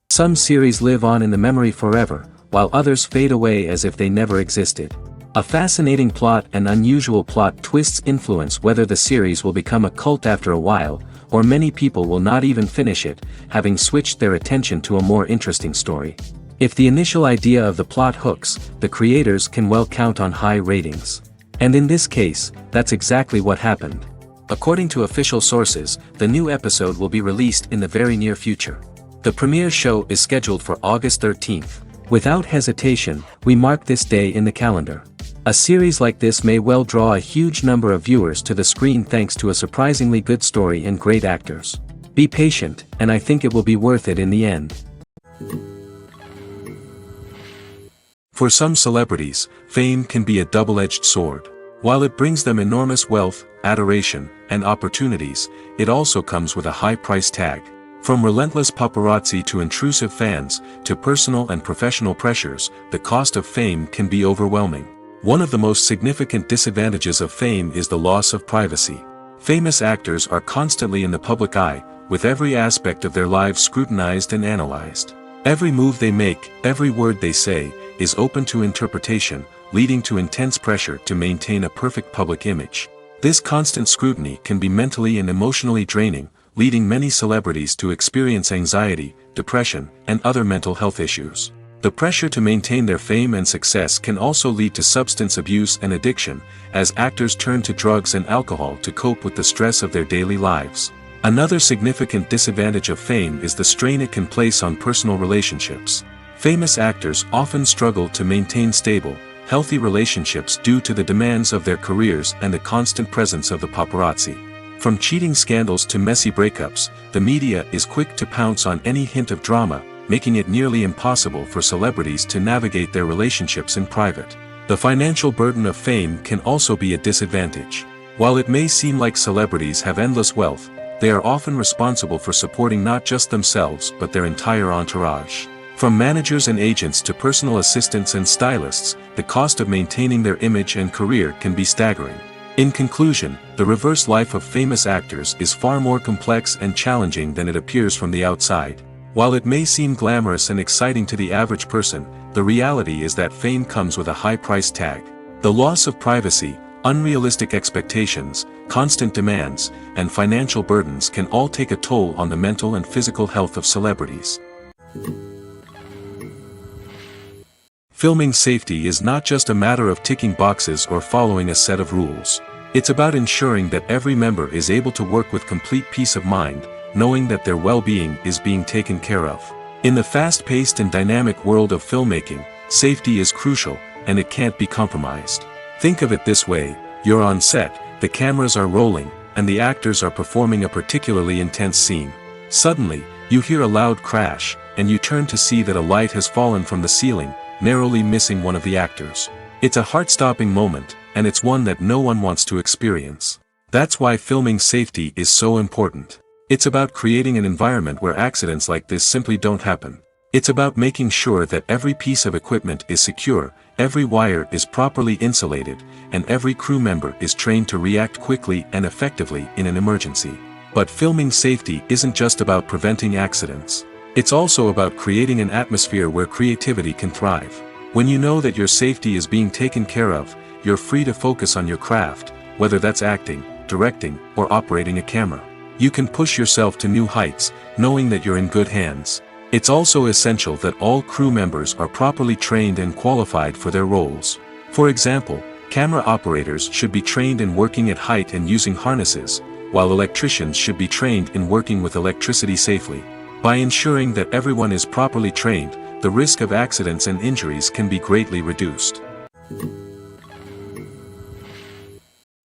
Some series live on in the memory forever, while others fade away as if they never existed. A fascinating plot and unusual plot twists influence whether the series will become a cult after a while, or many people will not even finish it, having switched their attention to a more interesting story. If the initial idea of the plot hooks, the creators can well count on high ratings. And in this case, that's exactly what happened. According to official sources, the new episode will be released in the very near future. The premiere show is scheduled for August 13th. Without hesitation, we mark this day in the calendar. A series like this may well draw a huge number of viewers to the screen thanks to a surprisingly good story and great actors. Be patient, and I think it will be worth it in the end. For some celebrities, fame can be a double-edged sword. While it brings them enormous wealth, adoration, and opportunities, it also comes with a high price tag. From relentless paparazzi to intrusive fans, to personal and professional pressures, the cost of fame can be overwhelming. One of the most significant disadvantages of fame is the loss of privacy. Famous actors are constantly in the public eye, with every aspect of their lives scrutinized and analyzed. Every move they make, every word they say, is open to interpretation, leading to intense pressure to maintain a perfect public image. This constant scrutiny can be mentally and emotionally draining, leading many celebrities to experience anxiety, depression, and other mental health issues. The pressure to maintain their fame and success can also lead to substance abuse and addiction, as actors turn to drugs and alcohol to cope with the stress of their daily lives. Another significant disadvantage of fame is the strain it can place on personal relationships. Famous actors often struggle to maintain stable, healthy relationships due to the demands of their careers and the constant presence of the paparazzi. From cheating scandals to messy breakups, the media is quick to pounce on any hint of drama, making it nearly impossible for celebrities to navigate their relationships in private. The financial burden of fame can also be a disadvantage. While it may seem like celebrities have endless wealth, they are often responsible for supporting not just themselves but their entire entourage. From managers and agents to personal assistants and stylists, the cost of maintaining their image and career can be staggering. In conclusion, the reverse life of famous actors is far more complex and challenging than it appears from the outside. While it may seem glamorous and exciting to the average person, the reality is that fame comes with a high price tag. The loss of privacy, unrealistic expectations, constant demands, and financial burdens can all take a toll on the mental and physical health of celebrities. Filming safety is not just a matter of ticking boxes or following a set of rules. It's about ensuring that every member is able to work with complete peace of mind, knowing that their well-being is being taken care of. In the fast-paced and dynamic world of filmmaking, safety is crucial, and it can't be compromised. Think of it this way: you're on set, the cameras are rolling, and the actors are performing a particularly intense scene. Suddenly, you hear a loud crash, and you turn to see that a light has fallen from the ceiling, narrowly missing one of the actors. It's a heart-stopping moment, and it's one that no one wants to experience. That's why filming safety is so important. It's about creating an environment where accidents like this simply don't happen. It's about making sure that every piece of equipment is secure, every wire is properly insulated, and every crew member is trained to react quickly and effectively in an emergency. But filming safety isn't just about preventing accidents. It's also about creating an atmosphere where creativity can thrive. When you know that your safety is being taken care of, you're free to focus on your craft, whether that's acting, directing, or operating a camera. You can push yourself to new heights, knowing that you're in good hands. It's also essential that all crew members are properly trained and qualified for their roles. For example, camera operators should be trained in working at height and using harnesses, while electricians should be trained in working with electricity safely. By ensuring that everyone is properly trained, the risk of accidents and injuries can be greatly reduced.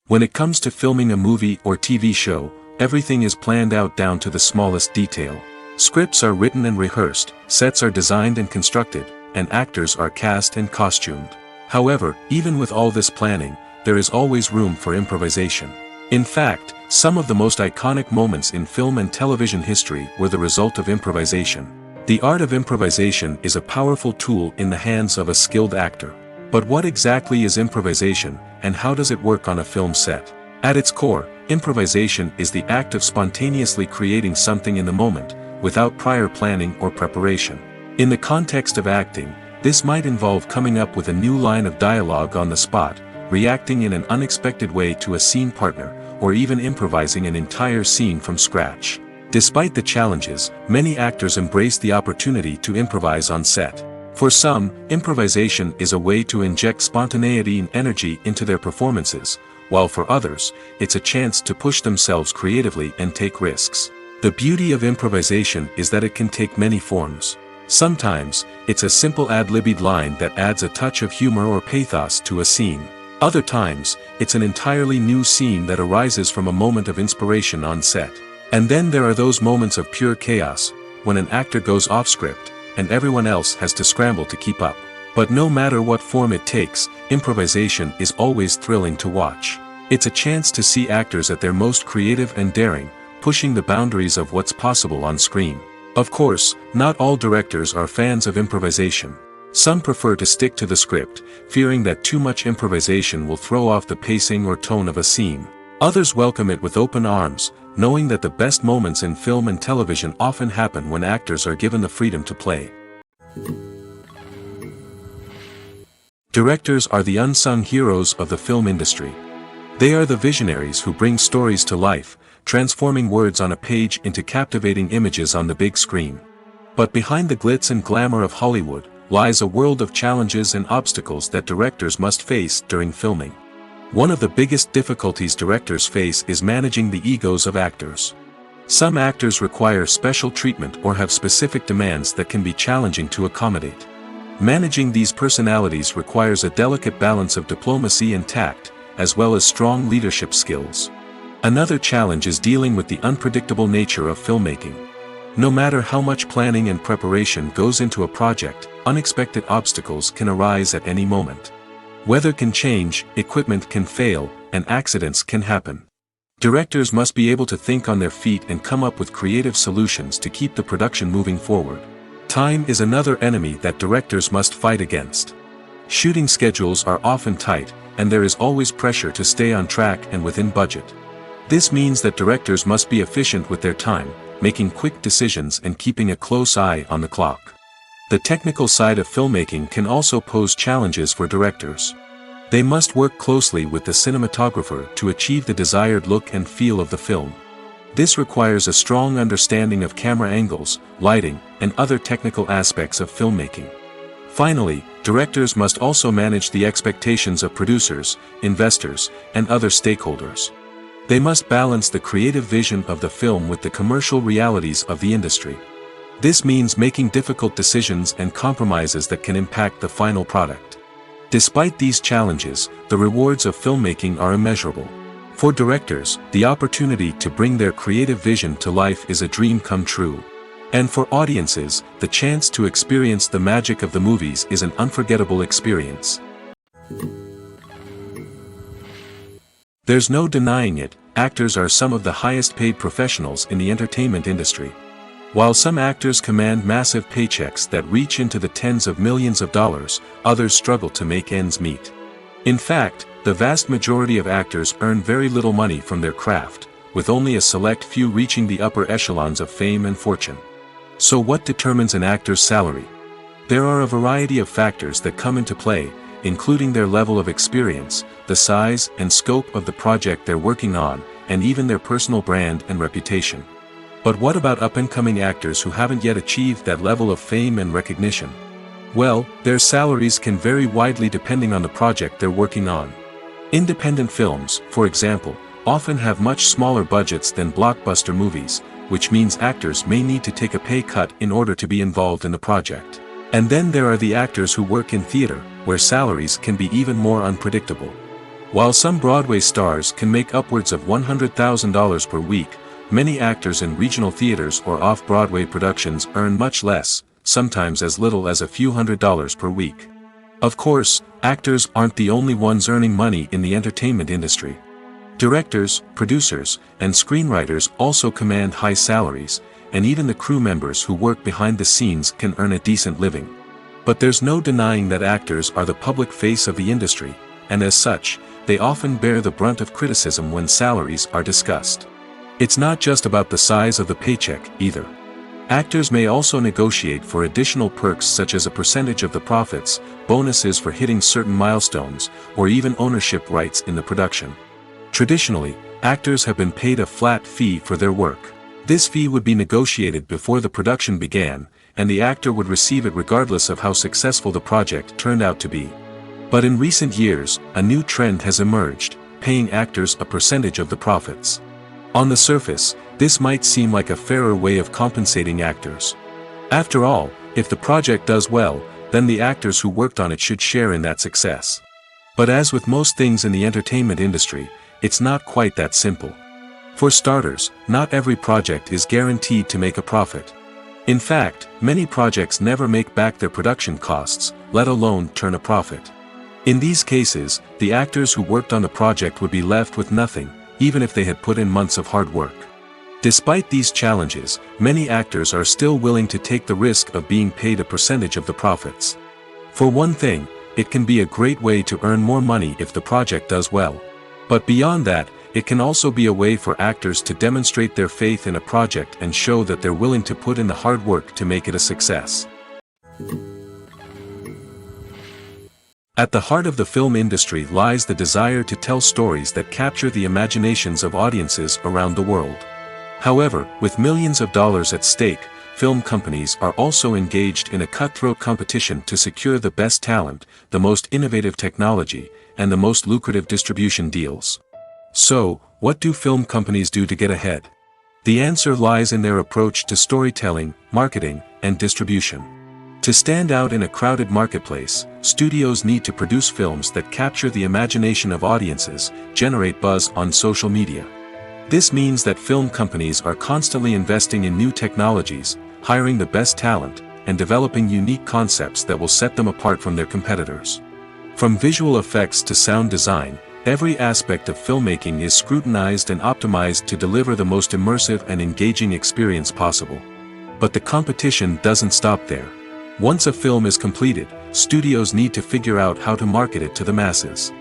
When it comes to filming a movie or TV show, everything is planned out down to the smallest detail. Scripts are written and rehearsed, sets are designed and constructed, and actors are cast and costumed. However, even with all this planning, there is always room for improvisation. In fact, some of the most iconic moments in film and television history were the result of improvisation. The art of improvisation is a powerful tool in the hands of a skilled actor. But what exactly is improvisation, and how does it work on a film set? At its core, improvisation is the act of spontaneously creating something in the moment, without prior planning or preparation. In the context of acting, this might involve coming up with a new line of dialogue on the spot, reacting in an unexpected way to a scene partner, or even improvising an entire scene from scratch. Despite the challenges, many actors embrace the opportunity to improvise on set. For some, improvisation is a way to inject spontaneity and energy into their performances, while for others, it's a chance to push themselves creatively and take risks. The beauty of improvisation is that it can take many forms. Sometimes, it's a simple ad-libbed line that adds a touch of humor or pathos to a scene. Other times, it's an entirely new scene that arises from a moment of inspiration on set. And then there are those moments of pure chaos, when an actor goes off script, and everyone else has to scramble to keep up. But no matter what form it takes, improvisation is always thrilling to watch. It's a chance to see actors at their most creative and daring, pushing the boundaries of what's possible on screen. Of course, not all directors are fans of improvisation. Some prefer to stick to the script, fearing that too much improvisation will throw off the pacing or tone of a scene. Others welcome it with open arms, knowing that the best moments in film and television often happen when actors are given the freedom to play. Directors are the unsung heroes of the film industry. They are the visionaries who bring stories to life, transforming words on a page into captivating images on the big screen. But behind the glitz and glamour of Hollywood, lies a world of challenges and obstacles that directors must face during filming. One of the biggest difficulties directors face is managing the egos of actors. Some actors require special treatment or have specific demands that can be challenging to accommodate. Managing these personalities requires a delicate balance of diplomacy and tact, as well as strong leadership skills. Another challenge is dealing with the unpredictable nature of filmmaking. No matter how much planning and preparation goes into a project, unexpected obstacles can arise at any moment. Weather can change, equipment can fail, and accidents can happen. Directors must be able to think on their feet and come up with creative solutions to keep the production moving forward. Time is another enemy that directors must fight against. Shooting schedules are often tight, and there is always pressure to stay on track and within budget. This means that directors must be efficient with their time, making quick decisions and keeping a close eye on the clock. The technical side of filmmaking can also pose challenges for directors. They must work closely with the cinematographer to achieve the desired look and feel of the film. This requires a strong understanding of camera angles, lighting, and other technical aspects of filmmaking. Finally, directors must also manage the expectations of producers, investors, and other stakeholders. They must balance the creative vision of the film with the commercial realities of the industry. This means making difficult decisions and compromises that can impact the final product. Despite these challenges, the rewards of filmmaking are immeasurable. For directors, the opportunity to bring their creative vision to life is a dream come true. And for audiences, the chance to experience the magic of the movies is an unforgettable experience. There's no denying it, actors are some of the highest paid professionals in the entertainment industry. While some actors command massive paychecks that reach into the tens of millions of dollars, others struggle to make ends meet. In fact, the vast majority of actors earn very little money from their craft, with only a select few reaching the upper echelons of fame and fortune. So what determines an actor's salary? There are a variety of factors that come into play, including their level of experience, the size and scope of the project they're working on, and even their personal brand and reputation. But what about up-and-coming actors who haven't yet achieved that level of fame and recognition? Well, their salaries can vary widely depending on the project they're working on. Independent films, for example, often have much smaller budgets than blockbuster movies, which means actors may need to take a pay cut in order to be involved in the project. And then there are the actors who work in theater, where salaries can be even more unpredictable. While some Broadway stars can make upwards of $100,000 per week, many actors in regional theaters or off-Broadway productions earn much less, sometimes as little as a few $100s per week. Of course, actors aren't the only ones earning money in the entertainment industry. Directors, producers, and screenwriters also command high salaries, and even the crew members who work behind the scenes can earn a decent living. But there's no denying that actors are the public face of the industry, and as such, they often bear the brunt of criticism when salaries are discussed. It's not just about the size of the paycheck, either. Actors may also negotiate for additional perks such as a percentage of the profits, bonuses for hitting certain milestones, or even ownership rights in the production. Traditionally, actors have been paid a flat fee for their work. This fee would be negotiated before the production began, and the actor would receive it regardless of how successful the project turned out to be. But in recent years, a new trend has emerged, paying actors a percentage of the profits. On the surface, this might seem like a fairer way of compensating actors. After all, if the project does well, then the actors who worked on it should share in that success. But as with most things in the entertainment industry, it's not quite that simple. For starters, not every project is guaranteed to make a profit. In fact, many projects never make back their production costs, let alone turn a profit. In these cases, the actors who worked on the project would be left with nothing, even if they had put in months of hard work. Despite these challenges, many actors are still willing to take the risk of being paid a percentage of the profits. For one thing, it can be a great way to earn more money if the project does well. But beyond that, it can also be a way for actors to demonstrate their faith in a project and show that they're willing to put in the hard work to make it a success. At the heart of the film industry lies the desire to tell stories that capture the imaginations of audiences around the world. However, with millions of dollars at stake, film companies are also engaged in a cutthroat competition to secure the best talent, the most innovative technology, and the most lucrative distribution deals. So, what do film companies do to get ahead? The answer lies in their approach to storytelling, marketing, and distribution. To stand out in a crowded marketplace, studios need to produce films that capture the imagination of audiences, generate buzz on social media. This means that film companies are constantly investing in new technologies, hiring the best talent, and developing unique concepts that will set them apart from their competitors. From visual effects to sound design, every aspect of filmmaking is scrutinized and optimized to deliver the most immersive and engaging experience possible. But the competition doesn't stop there. Once a film is completed, studios need to figure out how to market it to the masses.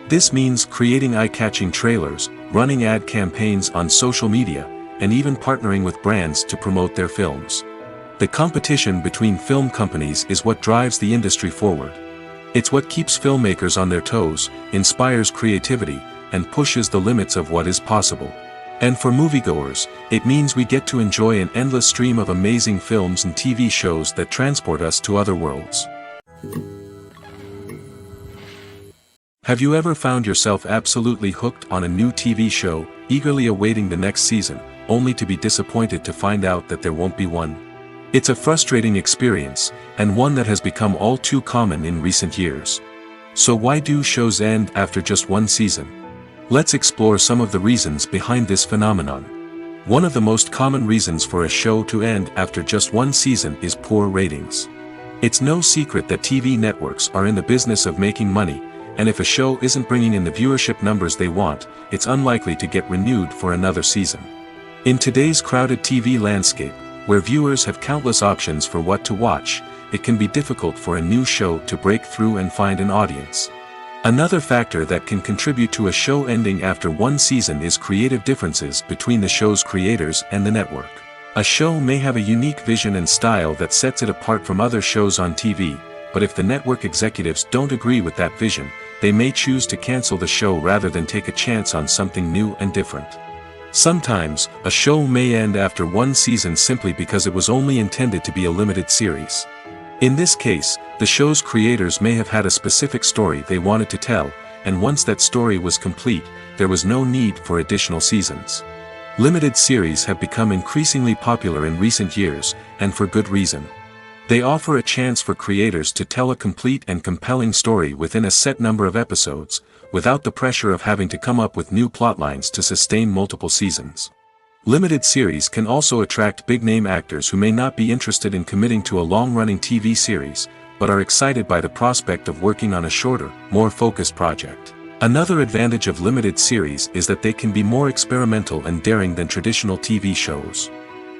This means creating eye-catching trailers, running ad campaigns on social media, and even partnering with brands to promote their films. The competition between film companies is what drives the industry forward. It's what keeps filmmakers on their toes, inspires creativity, and pushes the limits of what is possible. And for moviegoers, it means we get to enjoy an endless stream of amazing films and TV shows that transport us to other worlds. Have you ever found yourself absolutely hooked on a new TV show, eagerly awaiting the next season, only to be disappointed to find out that there won't be one? It's a frustrating experience, and one that has become all too common in recent years. So why do shows end after just one season? Let's explore some of the reasons behind this phenomenon. One of the most common reasons for a show to end after just one season is poor ratings. It's no secret that TV networks are in the business of making money, and if a show isn't bringing in the viewership numbers they want, it's unlikely to get renewed for another season. In today's crowded TV landscape, where viewers have countless options for what to watch, it can be difficult for a new show to break through and find an audience. Another factor that can contribute to a show ending after one season is creative differences between the show's creators and the network. A show may have a unique vision and style that sets it apart from other shows on TV, but if the network executives don't agree with that vision, they may choose to cancel the show rather than take a chance on something new and different. Sometimes, a show may end after one season simply because it was only intended to be a limited series. In this case, the show's creators may have had a specific story they wanted to tell, and once that story was complete, there was no need for additional seasons. Limited series have become increasingly popular in recent years, and for good reason. They offer a chance for creators to tell a complete and compelling story within a set number of episodes, without the pressure of having to come up with new plotlines to sustain multiple seasons. Limited series can also attract big-name actors who may not be interested in committing to a long-running TV series, but are excited by the prospect of working on a shorter, more focused project. Another advantage of limited series is that they can be more experimental and daring than traditional TV shows.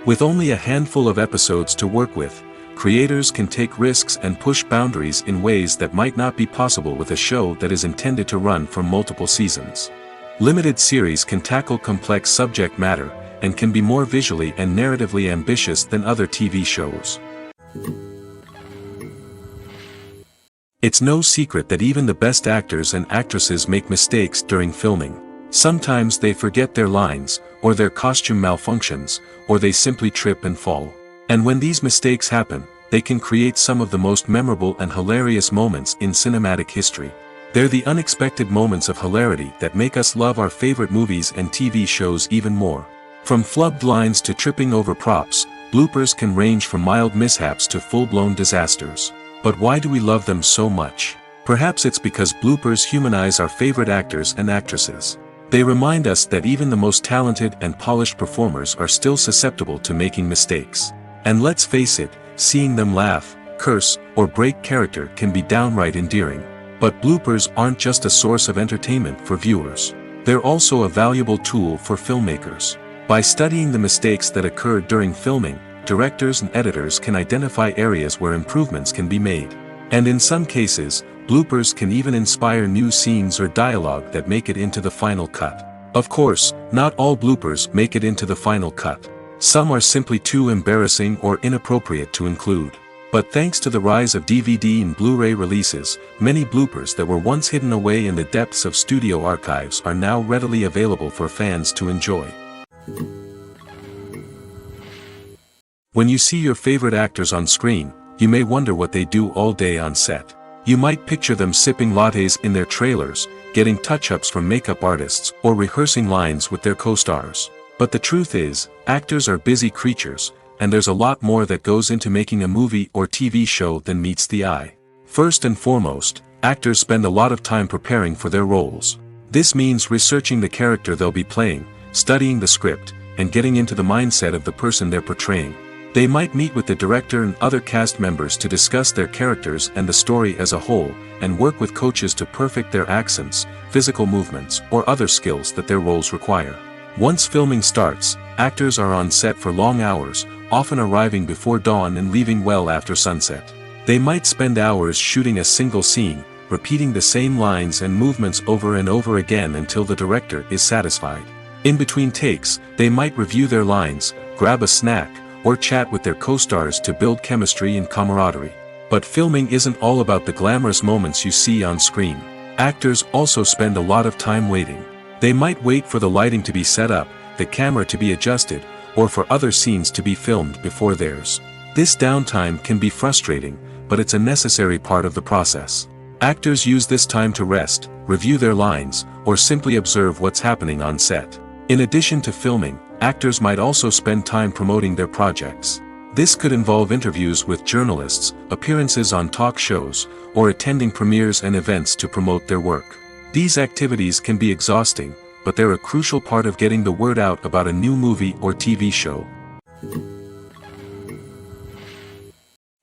With only a handful of episodes to work with, creators can take risks and push boundaries in ways that might not be possible with a show that is intended to run for multiple seasons. Limited series can tackle complex subject matter, and can be more visually and narratively ambitious than other TV shows. It's no secret that even the best actors and actresses make mistakes during filming. Sometimes they forget their lines, or their costume malfunctions, or they simply trip and fall. And when these mistakes happen, they can create some of the most memorable and hilarious moments in cinematic history. They're the unexpected moments of hilarity that make us love our favorite movies and TV shows even more. From flubbed lines to tripping over props, bloopers can range from mild mishaps to full-blown disasters. But why do we love them so much? Perhaps it's because bloopers humanize our favorite actors and actresses. They remind us that even the most talented and polished performers are still susceptible to making mistakes. And let's face it, seeing them laugh, curse, or break character can be downright endearing. But bloopers aren't just a source of entertainment for viewers. They're also a valuable tool for filmmakers. By studying the mistakes that occurred during filming, directors and editors can identify areas where improvements can be made. And in some cases, bloopers can even inspire new scenes or dialogue that make it into the final cut. Of course, not all bloopers make it into the final cut. Some are simply too embarrassing or inappropriate to include. But thanks to the rise of DVD and Blu-ray releases, many bloopers that were once hidden away in the depths of studio archives are now readily available for fans to enjoy. When you see your favorite actors on screen, you may wonder what they do all day on set. You might picture them sipping lattes in their trailers, getting touch-ups from makeup artists, or rehearsing lines with their co-stars. But the truth is, actors are busy creatures, and there's a lot more that goes into making a movie or TV show than meets the eye. First and foremost, actors spend a lot of time preparing for their roles. This means researching the character they'll be playing, studying the script, and getting into the mindset of the person they're portraying. They might meet with the director and other cast members to discuss their characters and the story as a whole, and work with coaches to perfect their accents, physical movements, or other skills that their roles require. Once filming starts, actors are on set for long hours, often arriving before dawn and leaving well after sunset. They might spend hours shooting a single scene, repeating the same lines and movements over and over again until the director is satisfied. In between takes, they might review their lines, grab a snack, or chat with their co-stars to build chemistry and camaraderie. But filming isn't all about the glamorous moments you see on screen. Actors also spend a lot of time waiting. They might wait for the lighting to be set up, the camera to be adjusted, or for other scenes to be filmed before theirs. This downtime can be frustrating, but it's a necessary part of the process. Actors use this time to rest, review their lines, or simply observe what's happening on set. In addition to filming, actors might also spend time promoting their projects. This could involve interviews with journalists, appearances on talk shows, or attending premieres and events to promote their work. These activities can be exhausting, but they're a crucial part of getting the word out about a new movie or TV show.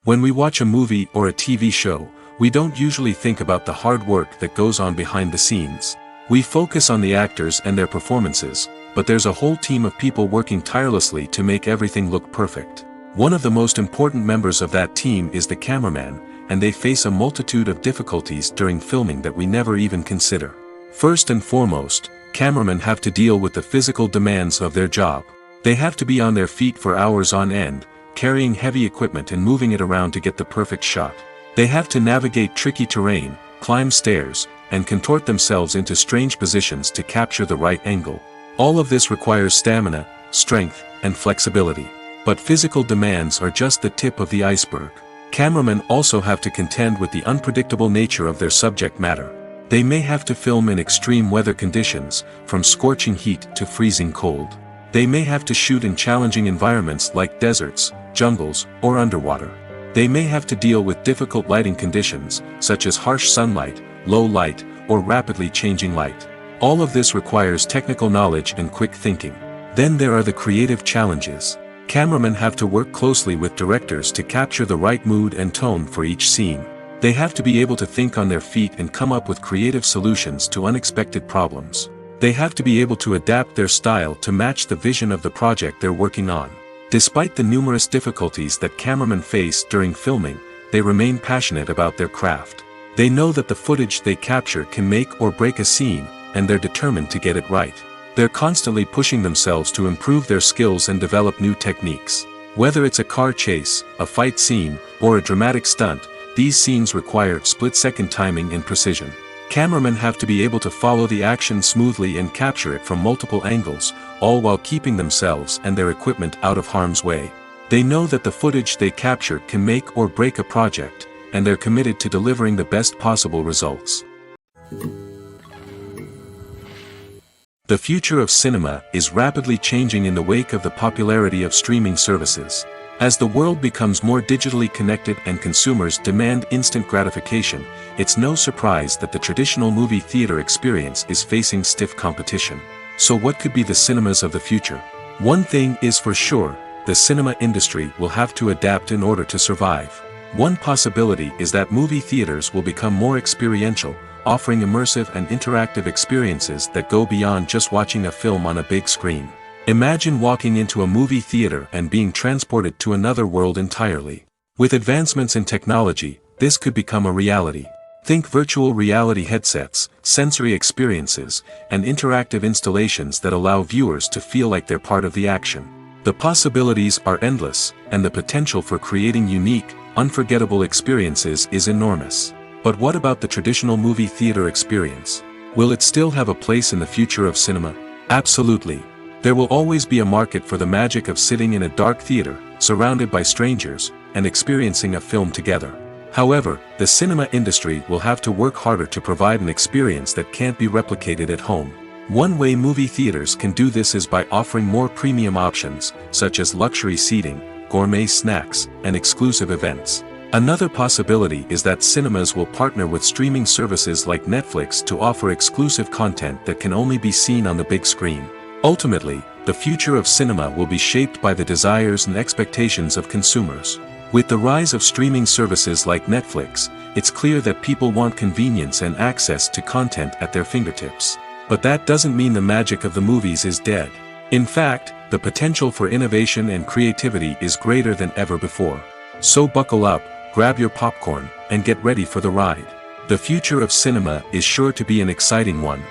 When we watch a movie or a TV show, we don't usually think about the hard work that goes on behind the scenes. We focus on the actors and their performances, but there's a whole team of people working tirelessly to make everything look perfect. One of the most important members of that team is the cameraman, and they face a multitude of difficulties during filming that we never even consider. First and foremost, cameramen have to deal with the physical demands of their job. They have to be on their feet for hours on end, carrying heavy equipment and moving it around to get the perfect shot. They have to navigate tricky terrain, climb stairs, and contort themselves into strange positions to capture the right angle. All of this requires stamina, strength, and flexibility. But physical demands are just the tip of the iceberg. Cameramen also have to contend with the unpredictable nature of their subject matter. They may have to film in extreme weather conditions, from scorching heat to freezing cold. They may have to shoot in challenging environments like deserts, jungles, or underwater. They may have to deal with difficult lighting conditions, such as harsh sunlight, low light, or rapidly changing light. All of this requires technical knowledge and quick thinking. Then there are the creative challenges. Cameramen have to work closely with directors to capture the right mood and tone for each scene. They have to be able to think on their feet and come up with creative solutions to unexpected problems. They have to be able to adapt their style to match the vision of the project they're working on. Despite the numerous difficulties that cameramen face during filming, they remain passionate about their craft. They know that the footage they capture can make or break a scene, and they're determined to get it right. They're constantly pushing themselves to improve their skills and develop new techniques. Whether it's a car chase, a fight scene, or a dramatic stunt, these scenes require split-second timing and precision. Cameramen have to be able to follow the action smoothly and capture it from multiple angles, all while keeping themselves and their equipment out of harm's way. They know that the footage they capture can make or break a project, and they're committed to delivering the best possible results. The future of cinema is rapidly changing in the wake of the popularity of streaming services. As the world becomes more digitally connected and consumers demand instant gratification, it's no surprise that the traditional movie theater experience is facing stiff competition. So what could be the cinemas of the future? One thing is for sure, the cinema industry will have to adapt in order to survive. One possibility is that movie theaters will become more experiential, offering immersive and interactive experiences that go beyond just watching a film on a big screen. Imagine walking into a movie theater and being transported to another world entirely. With advancements in technology, this could become a reality. Think virtual reality headsets, sensory experiences, and interactive installations that allow viewers to feel like they're part of the action. The possibilities are endless, and the potential for creating unique, unforgettable experiences is enormous. But what about the traditional movie theater experience? Will it still have a place in the future of cinema? Absolutely. There will always be a market for the magic of sitting in a dark theater, surrounded by strangers, and experiencing a film together. However, the cinema industry will have to work harder to provide an experience that can't be replicated at home. One way movie theaters can do this is by offering more premium options, such as luxury seating, gourmet snacks, and exclusive events. Another possibility is that cinemas will partner with streaming services like Netflix to offer exclusive content that can only be seen on the big screen. Ultimately, the future of cinema will be shaped by the desires and expectations of consumers. With the rise of streaming services like Netflix, it's clear that people want convenience and access to content at their fingertips. But that doesn't mean the magic of the movies is dead. In fact, the potential for innovation and creativity is greater than ever before. So buckle up, grab your popcorn, and get ready for the ride. The future of cinema is sure to be an exciting one.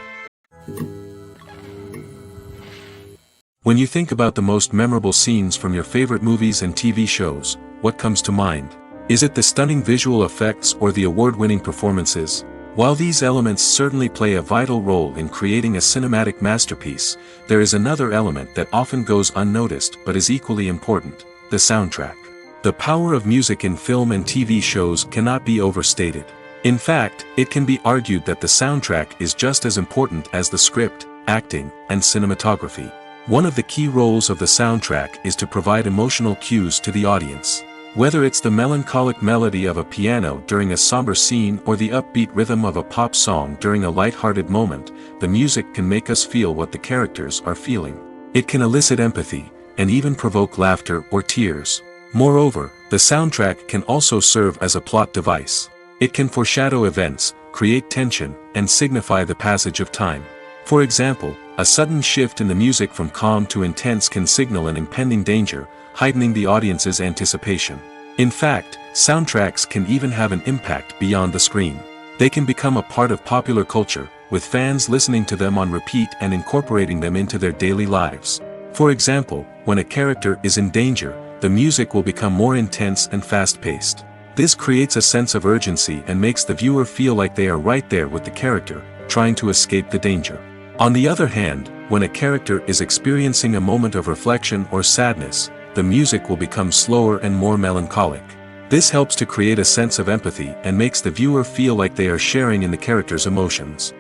When you think about the most memorable scenes from your favorite movies and TV shows, what comes to mind? Is it the stunning visual effects or the award-winning performances? While these elements certainly play a vital role in creating a cinematic masterpiece, there is another element that often goes unnoticed but is equally important: the soundtrack. The power of music in film and TV shows cannot be overstated. In fact, it can be argued that the soundtrack is just as important as the script, acting, and cinematography. One of the key roles of the soundtrack is to provide emotional cues to the audience. Whether it's the melancholic melody of a piano during a somber scene or the upbeat rhythm of a pop song during a light-hearted moment, the music can make us feel what the characters are feeling. It can elicit empathy, and even provoke laughter or tears. Moreover, the soundtrack can also serve as a plot device. It can foreshadow events, create tension, and signify the passage of time. For example, a sudden shift in the music from calm to intense can signal an impending danger, heightening the audience's anticipation. In fact, soundtracks can even have an impact beyond the screen. They can become a part of popular culture, with fans listening to them on repeat and incorporating them into their daily lives. For example, when a character is in danger, the music will become more intense and fast-paced. This creates a sense of urgency and makes the viewer feel like they are right there with the character, trying to escape the danger. On the other hand, when a character is experiencing a moment of reflection or sadness, the music will become slower and more melancholic. This helps to create a sense of empathy and makes the viewer feel like they are sharing in the character's emotions.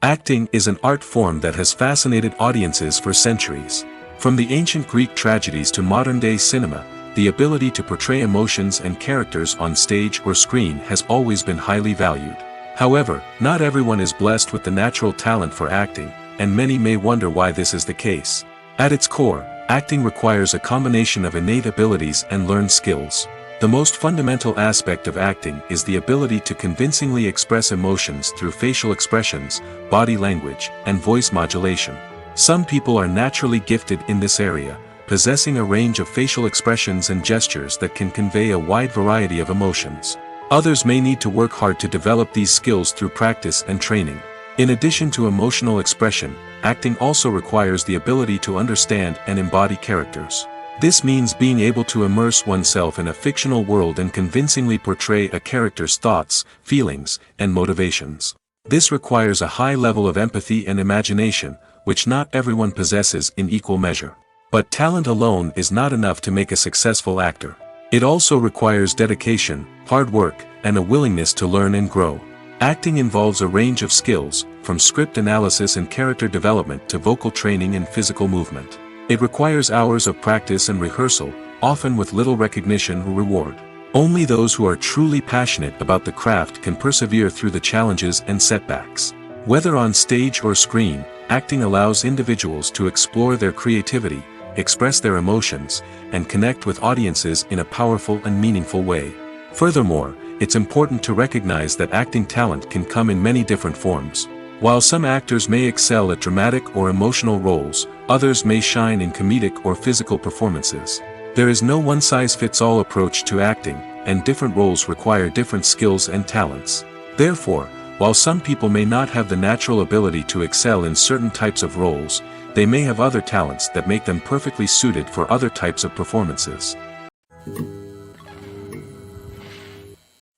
Acting is an art form that has fascinated audiences for centuries. From the ancient Greek tragedies to modern-day cinema, the ability to portray emotions and characters on stage or screen has always been highly valued. However, not everyone is blessed with the natural talent for acting, and many may wonder why this is the case. At its core, acting requires a combination of innate abilities and learned skills. The most fundamental aspect of acting is the ability to convincingly express emotions through facial expressions, body language, and voice modulation. Some people are naturally gifted in this area, possessing a range of facial expressions and gestures that can convey a wide variety of emotions. Others may need to work hard to develop these skills through practice and training. In addition to emotional expression, acting also requires the ability to understand and embody characters. This means being able to immerse oneself in a fictional world and convincingly portray a character's thoughts, feelings, and motivations. This requires a high level of empathy and imagination, which not everyone possesses in equal measure. But talent alone is not enough to make a successful actor. It also requires dedication, hard work, and a willingness to learn and grow. Acting involves a range of skills, from script analysis and character development to vocal training and physical movement. It requires hours of practice and rehearsal, often with little recognition or reward. Only those who are truly passionate about the craft can persevere through the challenges and setbacks. Whether on stage or screen, acting allows individuals to explore their creativity, express their emotions, and connect with audiences in a powerful and meaningful way. Furthermore, it's important to recognize that acting talent can come in many different forms. While some actors may excel at dramatic or emotional roles, others may shine in comedic or physical performances. There is no one-size-fits-all approach to acting, and different roles require different skills and talents. Therefore, while some people may not have the natural ability to excel in certain types of roles, they may have other talents that make them perfectly suited for other types of performances.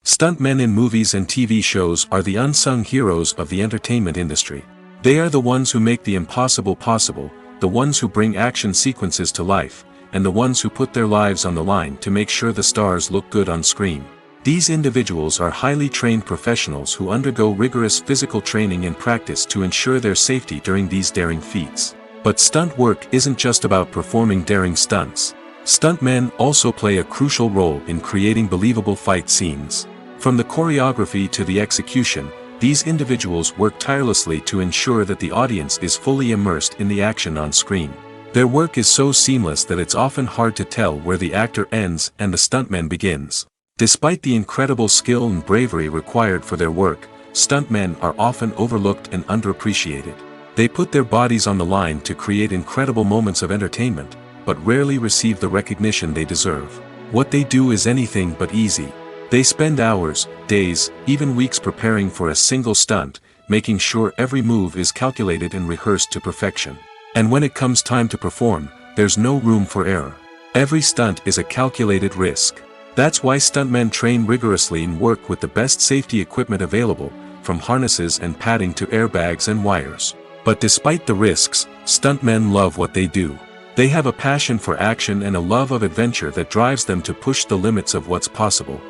Stuntmen in movies and TV shows are the unsung heroes of the entertainment industry. They are the ones who make the impossible possible, the ones who bring action sequences to life, and the ones who put their lives on the line to make sure the stars look good on screen. These individuals are highly trained professionals who undergo rigorous physical training and practice to ensure their safety during these daring feats. But stunt work isn't just about performing daring stunts. Stuntmen also play a crucial role in creating believable fight scenes. From the choreography to the execution, these individuals work tirelessly to ensure that the audience is fully immersed in the action on screen. Their work is so seamless that it's often hard to tell where the actor ends and the stuntman begins. Despite the incredible skill and bravery required for their work, stuntmen are often overlooked and underappreciated. They put their bodies on the line to create incredible moments of entertainment, but rarely receive the recognition they deserve. What they do is anything but easy. They spend hours, days, even weeks preparing for a single stunt, making sure every move is calculated and rehearsed to perfection. And when it comes time to perform, there's no room for error. Every stunt is a calculated risk. That's why stuntmen train rigorously and work with the best safety equipment available, from harnesses and padding to airbags and wires. But despite the risks, stuntmen love what they do. They have a passion for action and a love of adventure that drives them to push the limits of what's possible.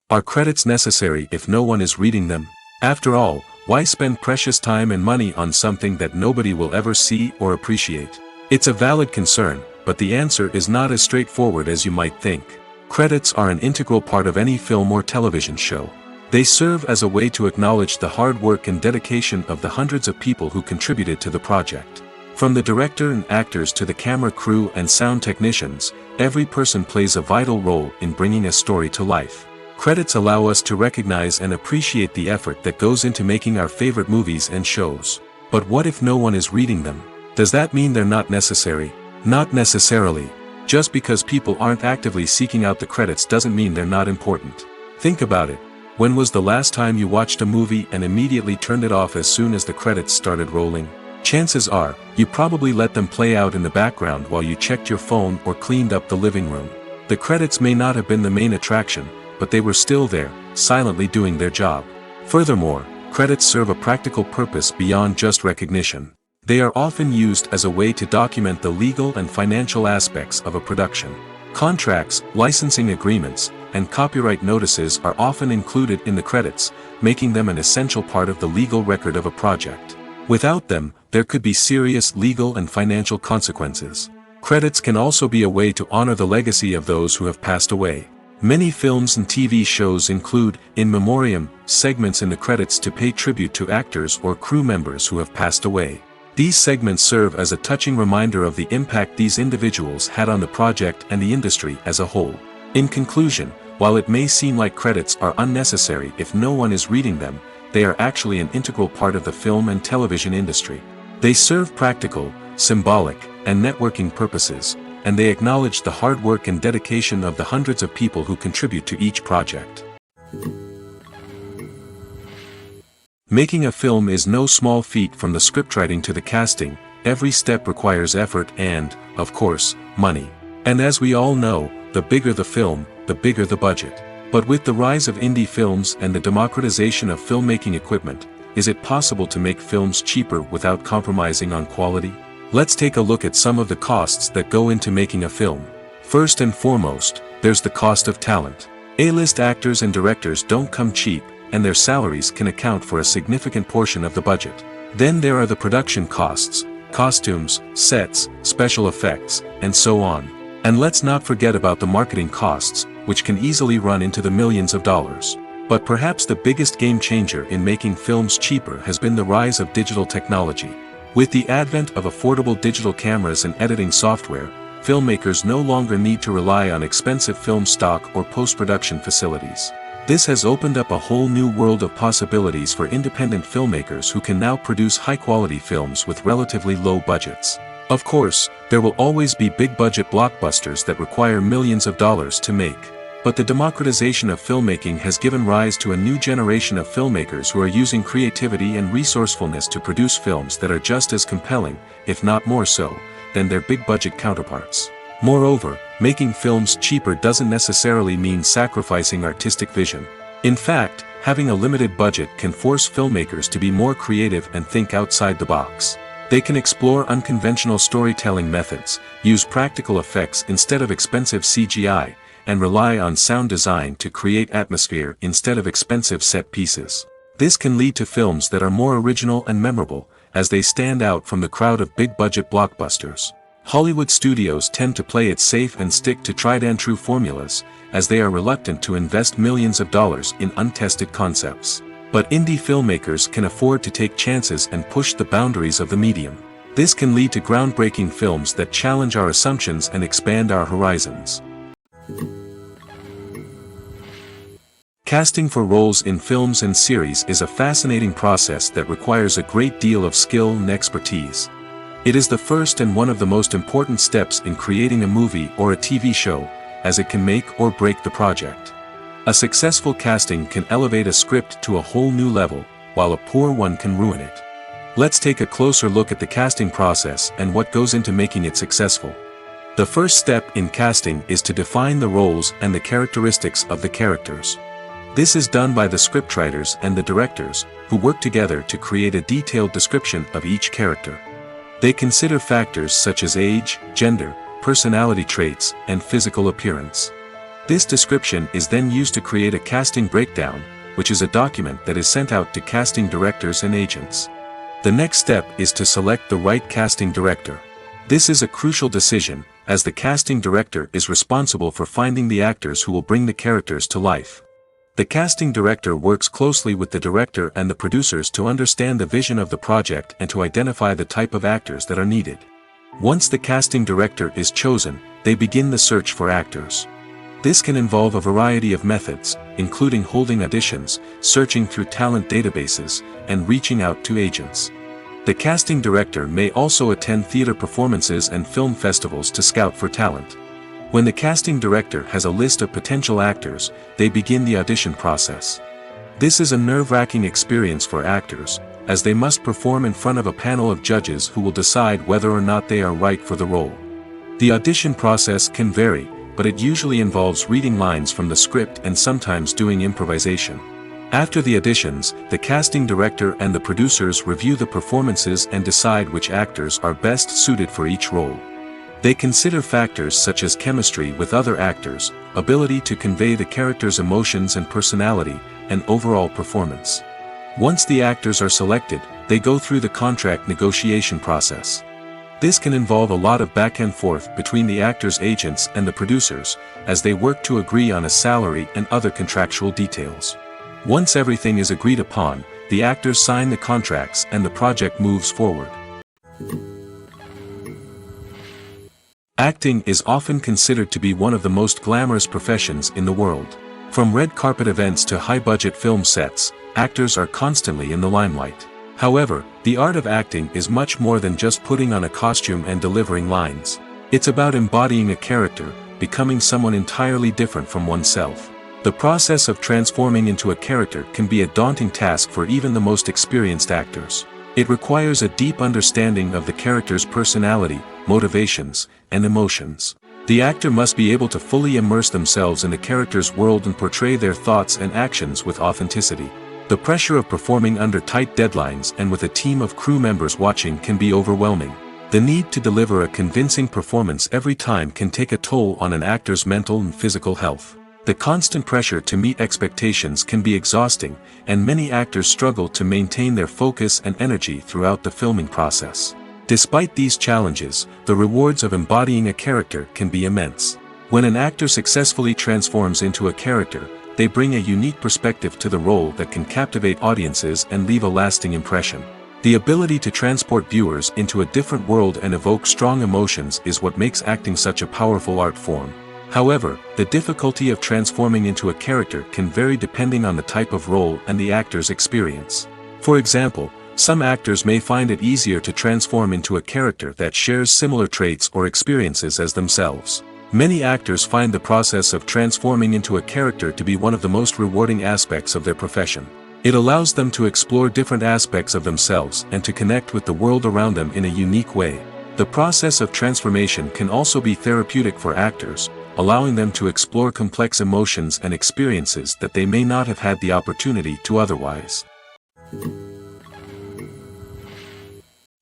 Are credits necessary if no one is reading them? After all, why spend precious time and money on something that nobody will ever see or appreciate? It's a valid concern, but the answer is not as straightforward as you might think. Credits are an integral part of any film or television show. They serve as a way to acknowledge the hard work and dedication of the hundreds of people who contributed to the project. From the director and actors to the camera crew and sound technicians, every person plays a vital role in bringing a story to life. Credits allow us to recognize and appreciate the effort that goes into making our favorite movies and shows. But what if no one is reading them? Does that mean they're not necessary? Not necessarily. Just because people aren't actively seeking out the credits doesn't mean they're not important. Think about it. When was the last time you watched a movie and immediately turned it off as soon as the credits started rolling? Chances are, you probably let them play out in the background while you checked your phone or cleaned up the living room. The credits may not have been the main attraction, but they were still there, silently doing their job. Furthermore, credits serve a practical purpose beyond just recognition. They are often used as a way to document the legal and financial aspects of a production. Contracts, licensing agreements, and copyright notices are often included in the credits, making them an essential part of the legal record of a project. Without them, there could be serious legal and financial consequences. Credits can also be a way to honor the legacy of those who have passed away. Many films and TV shows include, in memoriam, segments in the credits to pay tribute to actors or crew members who have passed away. These segments serve as a touching reminder of the impact these individuals had on the project and the industry as a whole. In conclusion, while it may seem like credits are unnecessary if no one is reading them, they are actually an integral part of the film and television industry. They serve practical, symbolic, and networking purposes, and they acknowledge the hard work and dedication of the hundreds of people who contribute to each project. Making a film is no small feat. From the scriptwriting to the casting, every step requires effort and, of course, money. And as we all know, the bigger the film, the bigger the budget. But with the rise of indie films and the democratization of filmmaking equipment, is it possible to make films cheaper without compromising on quality? Let's take a look at some of the costs that go into making a film. First and foremost, there's the cost of talent. A-list actors and directors don't come cheap, and their salaries can account for a significant portion of the budget. Then there are the production costs, costumes, sets, special effects, and so on. And let's not forget about the marketing costs, which can easily run into the millions of dollars. But perhaps the biggest game changer in making films cheaper has been the rise of digital technology. With the advent of affordable digital cameras and editing software, filmmakers no longer need to rely on expensive film stock or post-production facilities. This has opened up a whole new world of possibilities for independent filmmakers who can now produce high-quality films with relatively low budgets. Of course, there will always be big-budget blockbusters that require millions of dollars to make. But the democratization of filmmaking has given rise to a new generation of filmmakers who are using creativity and resourcefulness to produce films that are just as compelling, if not more so, than their big-budget counterparts. Moreover, making films cheaper doesn't necessarily mean sacrificing artistic vision. In fact, having a limited budget can force filmmakers to be more creative and think outside the box. They can explore unconventional storytelling methods, use practical effects instead of expensive CGI, and rely on sound design to create atmosphere instead of expensive set pieces. This can lead to films that are more original and memorable, as they stand out from the crowd of big-budget blockbusters. Hollywood studios tend to play it safe and stick to tried-and-true formulas, as they are reluctant to invest millions of dollars in untested concepts. But indie filmmakers can afford to take chances and push the boundaries of the medium. This can lead to groundbreaking films that challenge our assumptions and expand our horizons. Casting for roles in films and series is a fascinating process that requires a great deal of skill and expertise. It is the first and one of the most important steps in creating a movie or a TV show, as it can make or break the project. A successful casting can elevate a script to a whole new level, while a poor one can ruin it. Let's take a closer look at the casting process and what goes into making it successful. The first step in casting is to define the roles and the characteristics of the characters. This is done by the scriptwriters and the directors, who work together to create a detailed description of each character. They consider factors such as age, gender, personality traits, and physical appearance. This description is then used to create a casting breakdown, which is a document that is sent out to casting directors and agents. The next step is to select the right casting director. This is a crucial decision, as the casting director is responsible for finding the actors who will bring the characters to life. The casting director works closely with the director and the producers to understand the vision of the project and to identify the type of actors that are needed. Once the casting director is chosen, they begin the search for actors. This can involve a variety of methods, including holding auditions, searching through talent databases, and reaching out to agents. The casting director may also attend theater performances and film festivals to scout for talent. When the casting director has a list of potential actors, they begin the audition process. This is a nerve-wracking experience for actors, as they must perform in front of a panel of judges who will decide whether or not they are right for the role. The audition process can vary, but it usually involves reading lines from the script and sometimes doing improvisation. After the auditions, the casting director and the producers review the performances and decide which actors are best suited for each role. They consider factors such as chemistry with other actors, ability to convey the character's emotions and personality, and overall performance. Once the actors are selected, they go through the contract negotiation process. This can involve a lot of back and forth between the actors' agents and the producers, as they work to agree on a salary and other contractual details. Once everything is agreed upon, the actors sign the contracts and the project moves forward. Acting is often considered to be one of the most glamorous professions in the world. From red carpet events to high-budget film sets, actors are constantly in the limelight. However, the art of acting is much more than just putting on a costume and delivering lines. It's about embodying a character, becoming someone entirely different from oneself. The process of transforming into a character can be a daunting task for even the most experienced actors. It requires a deep understanding of the character's personality, motivations, and emotions. The actor must be able to fully immerse themselves in the character's world and portray their thoughts and actions with authenticity. The pressure of performing under tight deadlines and with a team of crew members watching can be overwhelming. The need to deliver a convincing performance every time can take a toll on an actor's mental and physical health. The constant pressure to meet expectations can be exhausting, and many actors struggle to maintain their focus and energy throughout the filming process. Despite these challenges, the rewards of embodying a character can be immense. When an actor successfully transforms into a character, they bring a unique perspective to the role that can captivate audiences and leave a lasting impression. The ability to transport viewers into a different world and evoke strong emotions is what makes acting such a powerful art form. However, the difficulty of transforming into a character can vary depending on the type of role and the actor's experience. For example, some actors may find it easier to transform into a character that shares similar traits or experiences as themselves. Many actors find the process of transforming into a character to be one of the most rewarding aspects of their profession. It allows them to explore different aspects of themselves and to connect with the world around them in a unique way. The process of transformation can also be therapeutic for actors, allowing them to explore complex emotions and experiences that they may not have had the opportunity to otherwise.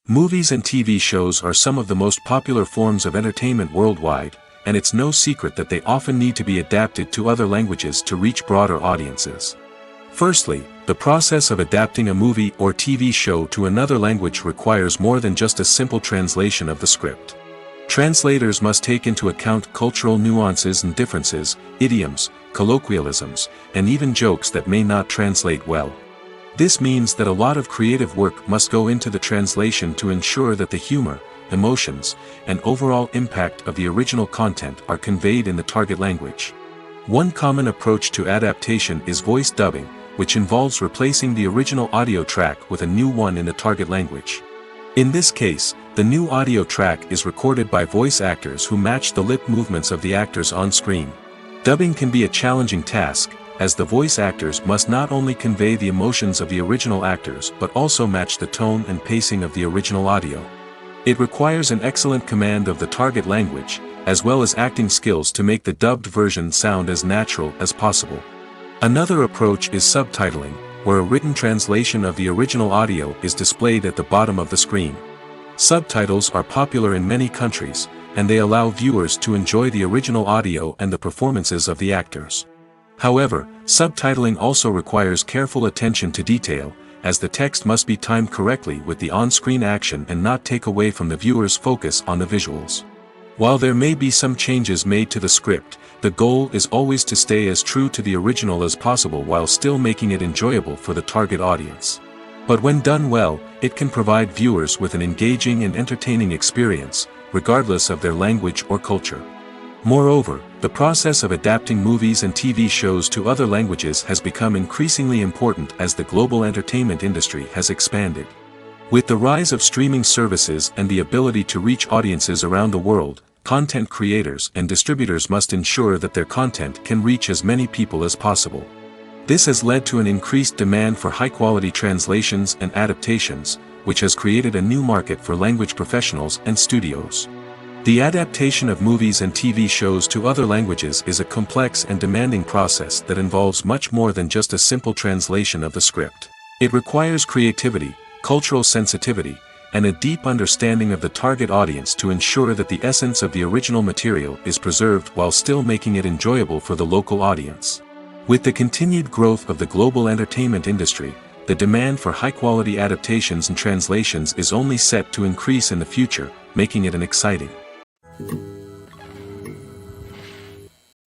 Movies and TV shows are some of the most popular forms of entertainment worldwide, and it's no secret that they often need to be adapted to other languages to reach broader audiences. Firstly, the process of adapting a movie or TV show to another language requires more than just a simple translation of the script. Translators must take into account cultural nuances and differences, idioms, colloquialisms, and even jokes that may not translate well. This means that a lot of creative work must go into the translation to ensure that the humor, emotions, and overall impact of the original content are conveyed in the target language. One common approach to adaptation is voice dubbing, which involves replacing the original audio track with a new one in the target language. In this case, the new audio track is recorded by voice actors who match the lip movements of the actors on screen. Dubbing can be a challenging task, as the voice actors must not only convey the emotions of the original actors but also match the tone and pacing of the original audio. It requires an excellent command of the target language, as well as acting skills to make the dubbed version sound as natural as possible. Another approach is subtitling, where a written translation of the original audio is displayed at the bottom of the screen. Subtitles are popular in many countries, and they allow viewers to enjoy the original audio and the performances of the actors. However, subtitling also requires careful attention to detail, as the text must be timed correctly with the on-screen action and not take away from the viewer's focus on the visuals. While there may be some changes made to the script, the goal is always to stay as true to the original as possible while still making it enjoyable for the target audience. But when done well, it can provide viewers with an engaging and entertaining experience, regardless of their language or culture. Moreover, the process of adapting movies and TV shows to other languages has become increasingly important as the global entertainment industry has expanded. With the rise of streaming services and the ability to reach audiences around the world, content creators and distributors must ensure that their content can reach as many people as possible. This has led to an increased demand for high-quality translations and adaptations, which has created a new market for language professionals and studios. The adaptation of movies and TV shows to other languages is a complex and demanding process that involves much more than just a simple translation of the script. It requires creativity, cultural sensitivity, and a deep understanding of the target audience to ensure that the essence of the original material is preserved while still making it enjoyable for the local audience. With the continued growth of the global entertainment industry, the demand for high-quality adaptations and translations is only set to increase in the future, making it an exciting.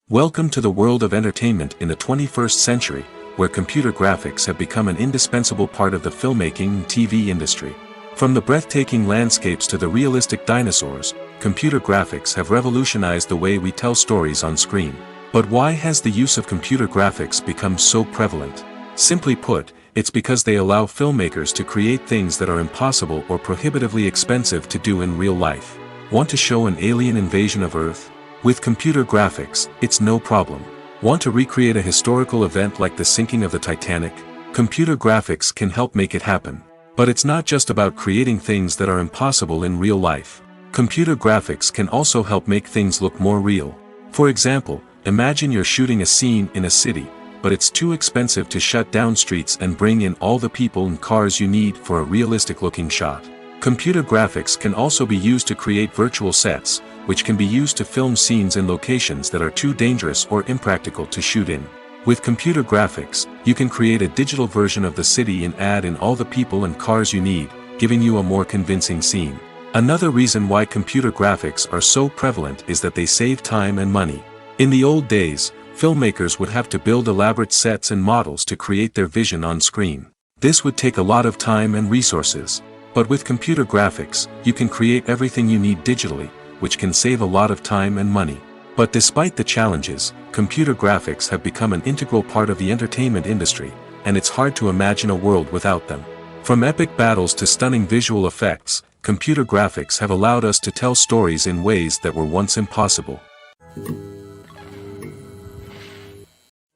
Welcome to the world of entertainment in the 21st century, where computer graphics have become an indispensable part of the filmmaking and TV industry. From the breathtaking landscapes to the realistic dinosaurs, computer graphics have revolutionized the way we tell stories on screen. But why has the use of computer graphics become so prevalent? Simply put, it's because they allow filmmakers to create things that are impossible or prohibitively expensive to do in real life. Want to show an alien invasion of Earth? With computer graphics, it's no problem. Want to recreate a historical event like the sinking of the Titanic? Computer graphics can help make it happen. But it's not just about creating things that are impossible in real life. Computer graphics can also help make things look more real. For example, imagine you're shooting a scene in a city, but it's too expensive to shut down streets and bring in all the people and cars you need for a realistic-looking shot. Computer graphics can also be used to create virtual sets, which can be used to film scenes in locations that are too dangerous or impractical to shoot in. With computer graphics, you can create a digital version of the city and add in all the people and cars you need, giving you a more convincing scene. Another reason why computer graphics are so prevalent is that they save time and money. In the old days, filmmakers would have to build elaborate sets and models to create their vision on screen. This would take a lot of time and resources. But with computer graphics, you can create everything you need digitally, which can save a lot of time and money. But despite the challenges, computer graphics have become an integral part of the entertainment industry, and it's hard to imagine a world without them. From epic battles to stunning visual effects, computer graphics have allowed us to tell stories in ways that were once impossible.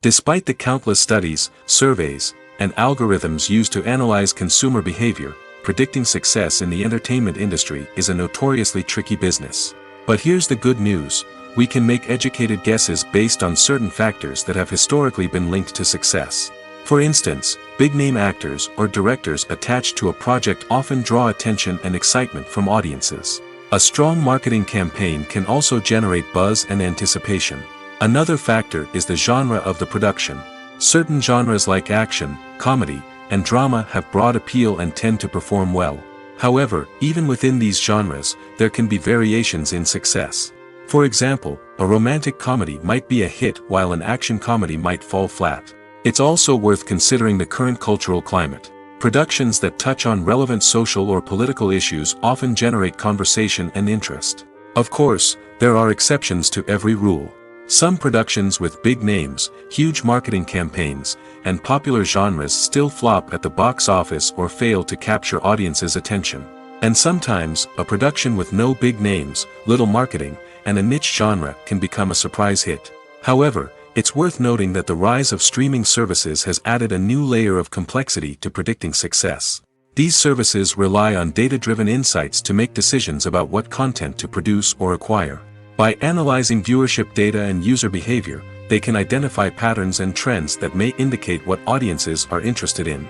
Despite the countless studies, surveys, and algorithms used to analyze consumer behavior, predicting success in the entertainment industry is a notoriously tricky business. But here's the good news: we can make educated guesses based on certain factors that have historically been linked to success. For instance, big-name actors or directors attached to a project often draw attention and excitement from audiences. A strong marketing campaign can also generate buzz and anticipation. Another factor is the genre of the production. Certain genres like action, comedy, and drama have broad appeal and tend to perform well. However, even within these genres, there can be variations in success. For example, a romantic comedy might be a hit while an action comedy might fall flat. It's also worth considering the current cultural climate. Productions that touch on relevant social or political issues often generate conversation and interest. Of course, there are exceptions to every rule. Some productions with big names, huge marketing campaigns, and popular genres still flop at the box office or fail to capture audiences' attention. And sometimes, a production with no big names, little marketing, and a niche genre can become a surprise hit. However, it's worth noting that the rise of streaming services has added a new layer of complexity to predicting success. These services rely on data-driven insights to make decisions about what content to produce or acquire. By analyzing viewership data and user behavior, they can identify patterns and trends that may indicate what audiences are interested in.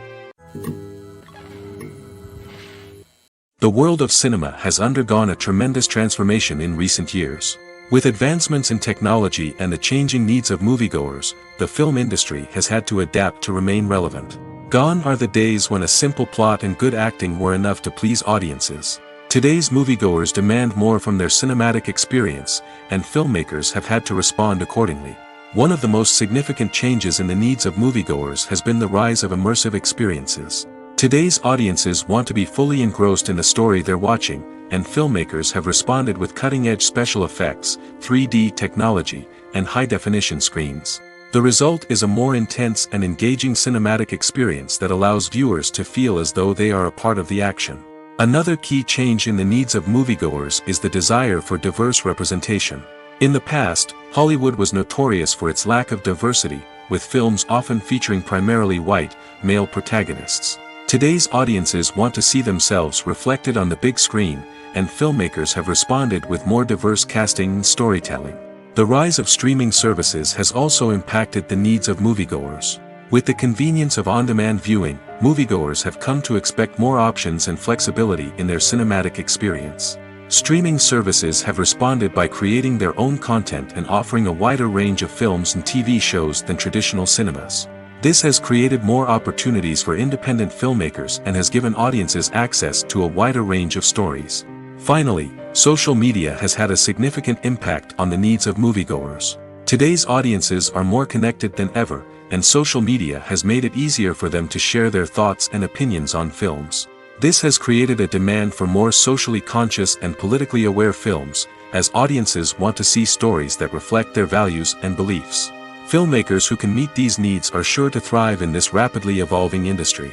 The world of cinema has undergone a tremendous transformation in recent years. With advancements in technology and the changing needs of moviegoers, the film industry has had to adapt to remain relevant. Gone are the days when a simple plot and good acting were enough to please audiences. Today's moviegoers demand more from their cinematic experience, and filmmakers have had to respond accordingly. One of the most significant changes in the needs of moviegoers has been the rise of immersive experiences. Today's audiences want to be fully engrossed in the story they're watching, and filmmakers have responded with cutting-edge special effects, 3D technology, and high-definition screens. The result is a more intense and engaging cinematic experience that allows viewers to feel as though they are a part of the action. Another key change in the needs of moviegoers is the desire for diverse representation. In the past, Hollywood was notorious for its lack of diversity, with films often featuring primarily white, male protagonists. Today's audiences want to see themselves reflected on the big screen, and filmmakers have responded with more diverse casting and storytelling. The rise of streaming services has also impacted the needs of moviegoers. With the convenience of on-demand viewing, moviegoers have come to expect more options and flexibility in their cinematic experience. Streaming services have responded by creating their own content and offering a wider range of films and TV shows than traditional cinemas. This has created more opportunities for independent filmmakers and has given audiences access to a wider range of stories. Finally, social media has had a significant impact on the needs of moviegoers. Today's audiences are more connected than ever, and social media has made it easier for them to share their thoughts and opinions on films. This has created a demand for more socially conscious and politically aware films, as audiences want to see stories that reflect their values and beliefs. Filmmakers who can meet these needs are sure to thrive in this rapidly evolving industry.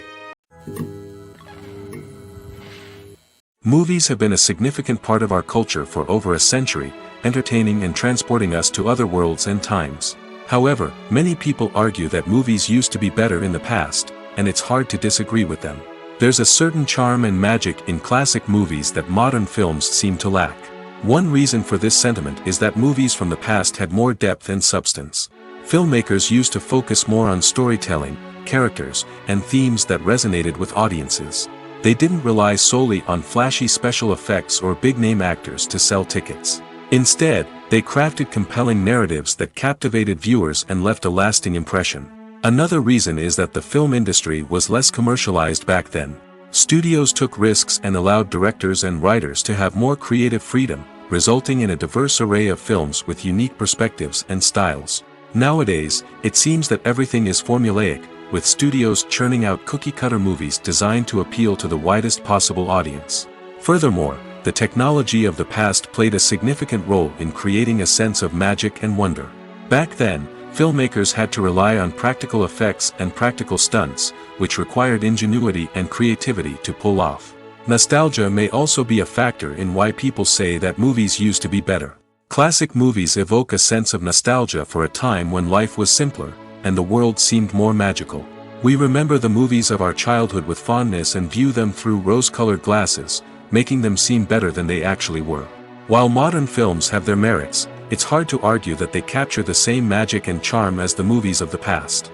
Movies have been a significant part of our culture for over a century, entertaining and transporting us to other worlds and times. However, many people argue that movies used to be better in the past, and it's hard to disagree with them. There's a certain charm and magic in classic movies that modern films seem to lack. One reason for this sentiment is that movies from the past had more depth and substance. Filmmakers used to focus more on storytelling, characters, and themes that resonated with audiences. They didn't rely solely on flashy special effects or big-name actors to sell tickets. Instead, they crafted compelling narratives that captivated viewers and left a lasting impression. Another reason is that the film industry was less commercialized back then. Studios took risks and allowed directors and writers to have more creative freedom, resulting in a diverse array of films with unique perspectives and styles. Nowadays, it seems that everything is formulaic, with studios churning out cookie-cutter movies designed to appeal to the widest possible audience. Furthermore, the technology of the past played a significant role in creating a sense of magic and wonder. Back then, filmmakers had to rely on practical effects and practical stunts, which required ingenuity and creativity to pull off. Nostalgia may also be a factor in why people say that movies used to be better. Classic movies evoke a sense of nostalgia for a time when life was simpler, and the world seemed more magical. We remember the movies of our childhood with fondness and view them through rose-colored glasses, making them seem better than they actually were. While modern films have their merits, it's hard to argue that they capture the same magic and charm as the movies of the past.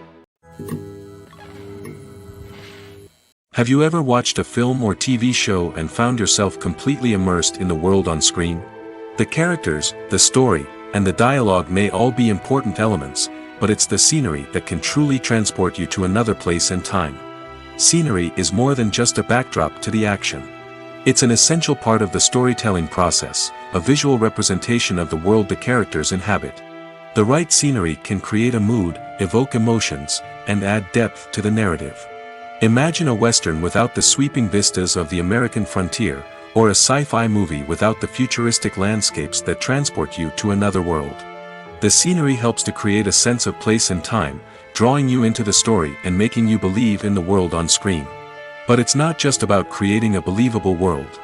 Have you ever watched a film or TV show and found yourself completely immersed in the world on screen? The characters, the story, and the dialogue may all be important elements, but it's the scenery that can truly transport you to another place and time. Scenery is more than just a backdrop to the action. It's an essential part of the storytelling process, a visual representation of the world the characters inhabit. The right scenery can create a mood, evoke emotions, and add depth to the narrative. Imagine a Western without the sweeping vistas of the American frontier, or a sci-fi movie without the futuristic landscapes that transport you to another world. The scenery helps to create a sense of place and time, drawing you into the story and making you believe in the world on screen. But it's not just about creating a believable world.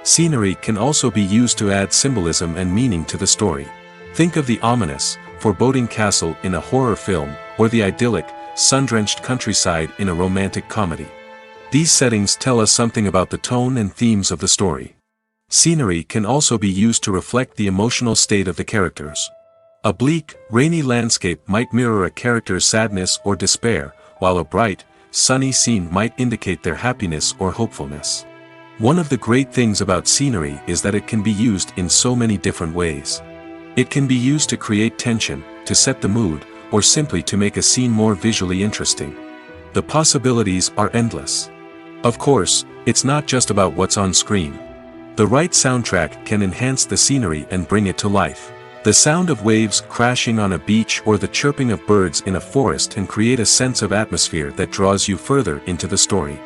Scenery can also be used to add symbolism and meaning to the story. Think of the ominous, foreboding castle in a horror film, or the idyllic, sun-drenched countryside in a romantic comedy. These settings tell us something about the tone and themes of the story. Scenery can also be used to reflect the emotional state of the characters. A bleak, rainy landscape might mirror a character's sadness or despair, while a bright, sunny scene might indicate their happiness or hopefulness. One of the great things about scenery is that it can be used in so many different ways. It can be used to create tension, to set the mood, or simply to make a scene more visually interesting. The possibilities are endless. Of course, it's not just about what's on screen. The right soundtrack can enhance the scenery and bring it to life. The sound of waves crashing on a beach or the chirping of birds in a forest can create a sense of atmosphere that draws you further into the story.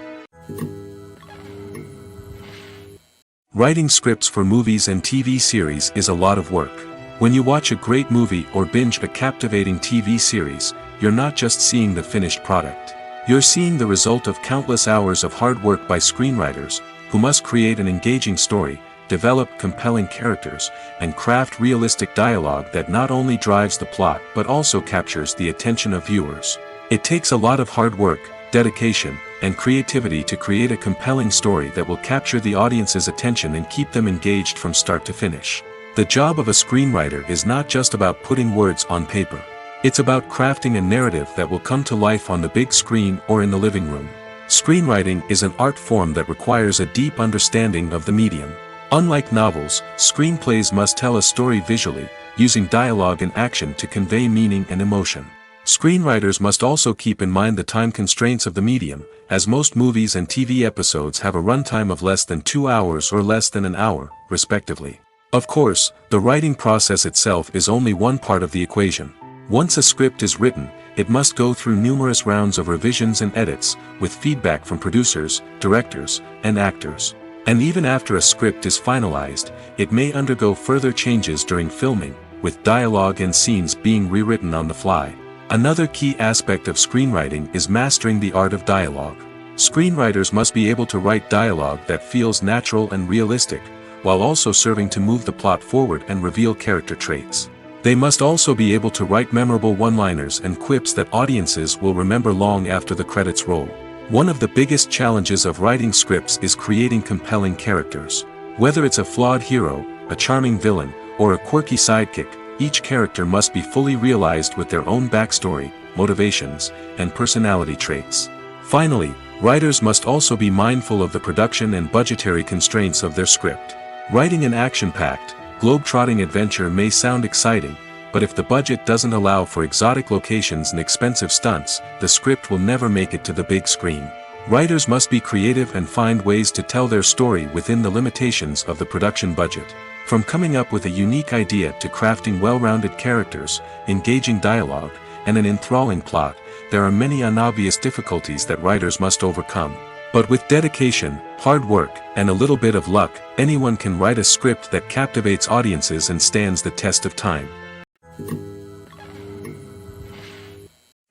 Writing scripts for movies and TV series is a lot of work. When you watch a great movie or binge a captivating TV series, you're not just seeing the finished product. You're seeing the result of countless hours of hard work by screenwriters, who must create an engaging story, develop compelling characters, and craft realistic dialogue that not only drives the plot but also captures the attention of viewers. It takes a lot of hard work, dedication, and creativity to create a compelling story that will capture the audience's attention and keep them engaged from start to finish. The job of a screenwriter is not just about putting words on paper. It's about crafting a narrative that will come to life on the big screen or in the living room. Screenwriting is an art form that requires a deep understanding of the medium. Unlike novels, screenplays must tell a story visually, using dialogue and action to convey meaning and emotion. Screenwriters must also keep in mind the time constraints of the medium, as most movies and TV episodes have a runtime of less than 2 hours or less than an hour, respectively. Of course, the writing process itself is only one part of the equation. Once a script is written, it must go through numerous rounds of revisions and edits, with feedback from producers, directors, and actors. And even after a script is finalized, it may undergo further changes during filming, with dialogue and scenes being rewritten on the fly. Another key aspect of screenwriting is mastering the art of dialogue. Screenwriters must be able to write dialogue that feels natural and realistic, while also serving to move the plot forward and reveal character traits. They must also be able to write memorable one-liners and quips that audiences will remember long after the credits roll. One of the biggest challenges of writing scripts is creating compelling characters. Whether it's a flawed hero, a charming villain, or a quirky sidekick, each character must be fully realized with their own backstory, motivations, and personality traits. Finally, writers must also be mindful of the production and budgetary constraints of their script. Writing an action-packed, globe-trotting adventure may sound exciting, but if the budget doesn't allow for exotic locations and expensive stunts, the script will never make it to the big screen. Writers must be creative and find ways to tell their story within the limitations of the production budget. From coming up with a unique idea to crafting well-rounded characters, engaging dialogue, and an enthralling plot, there are many unobvious difficulties that writers must overcome. But with dedication, hard work, and a little bit of luck, anyone can write a script that captivates audiences and stands the test of time.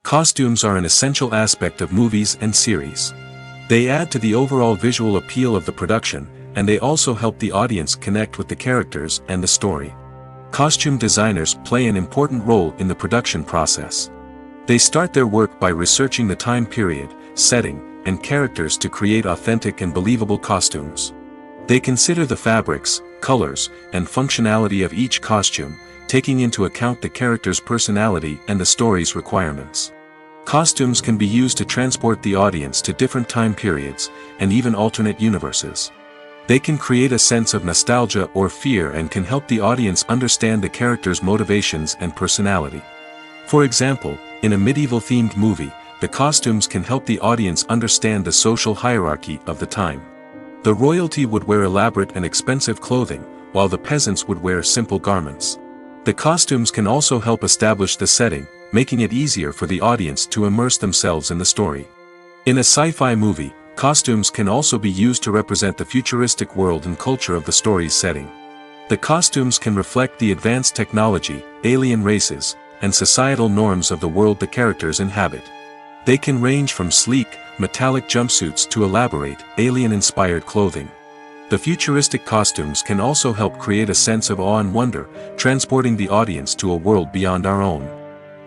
Costumes are an essential aspect of movies and series. They add to the overall visual appeal of the production, and they also help the audience connect with the characters and the story. Costume designers play an important role in the production process. They start their work by researching the time period, setting, and characters to create authentic and believable costumes. They consider the fabrics, colors, and functionality of each costume, taking into account the character's personality and the story's requirements. Costumes can be used to transport the audience to different time periods, and even alternate universes. They can create a sense of nostalgia or fear and can help the audience understand the character's motivations and personality. For example, in a medieval-themed movie, the costumes can help the audience understand the social hierarchy of the time. The royalty would wear elaborate and expensive clothing, while the peasants would wear simple garments. The costumes can also help establish the setting, making it easier for the audience to immerse themselves in the story. In a sci-fi movie, costumes can also be used to represent the futuristic world and culture of the story's setting. The costumes can reflect the advanced technology, alien races, and societal norms of the world the characters inhabit. They can range from sleek, metallic jumpsuits to elaborate, alien-inspired clothing. The futuristic costumes can also help create a sense of awe and wonder, transporting the audience to a world beyond our own.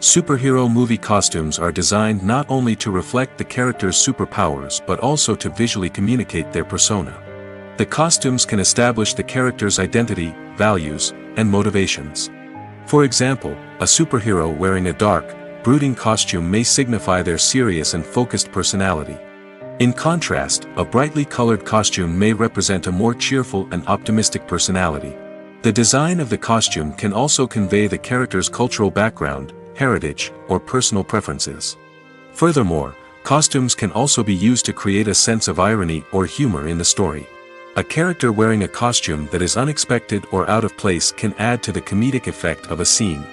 Superhero movie costumes are designed not only to reflect the character's superpowers but also to visually communicate their persona. The costumes can establish the character's identity, values, and motivations. For example, a superhero wearing a dark, brooding costume may signify their serious and focused personality. In contrast, a brightly colored costume may represent a more cheerful and optimistic personality. The design of the costume can also convey the character's cultural background, heritage, or personal preferences. Furthermore, costumes can also be used to create a sense of irony or humor in the story. A character wearing a costume that is unexpected or out of place can add to the comedic effect of a scene.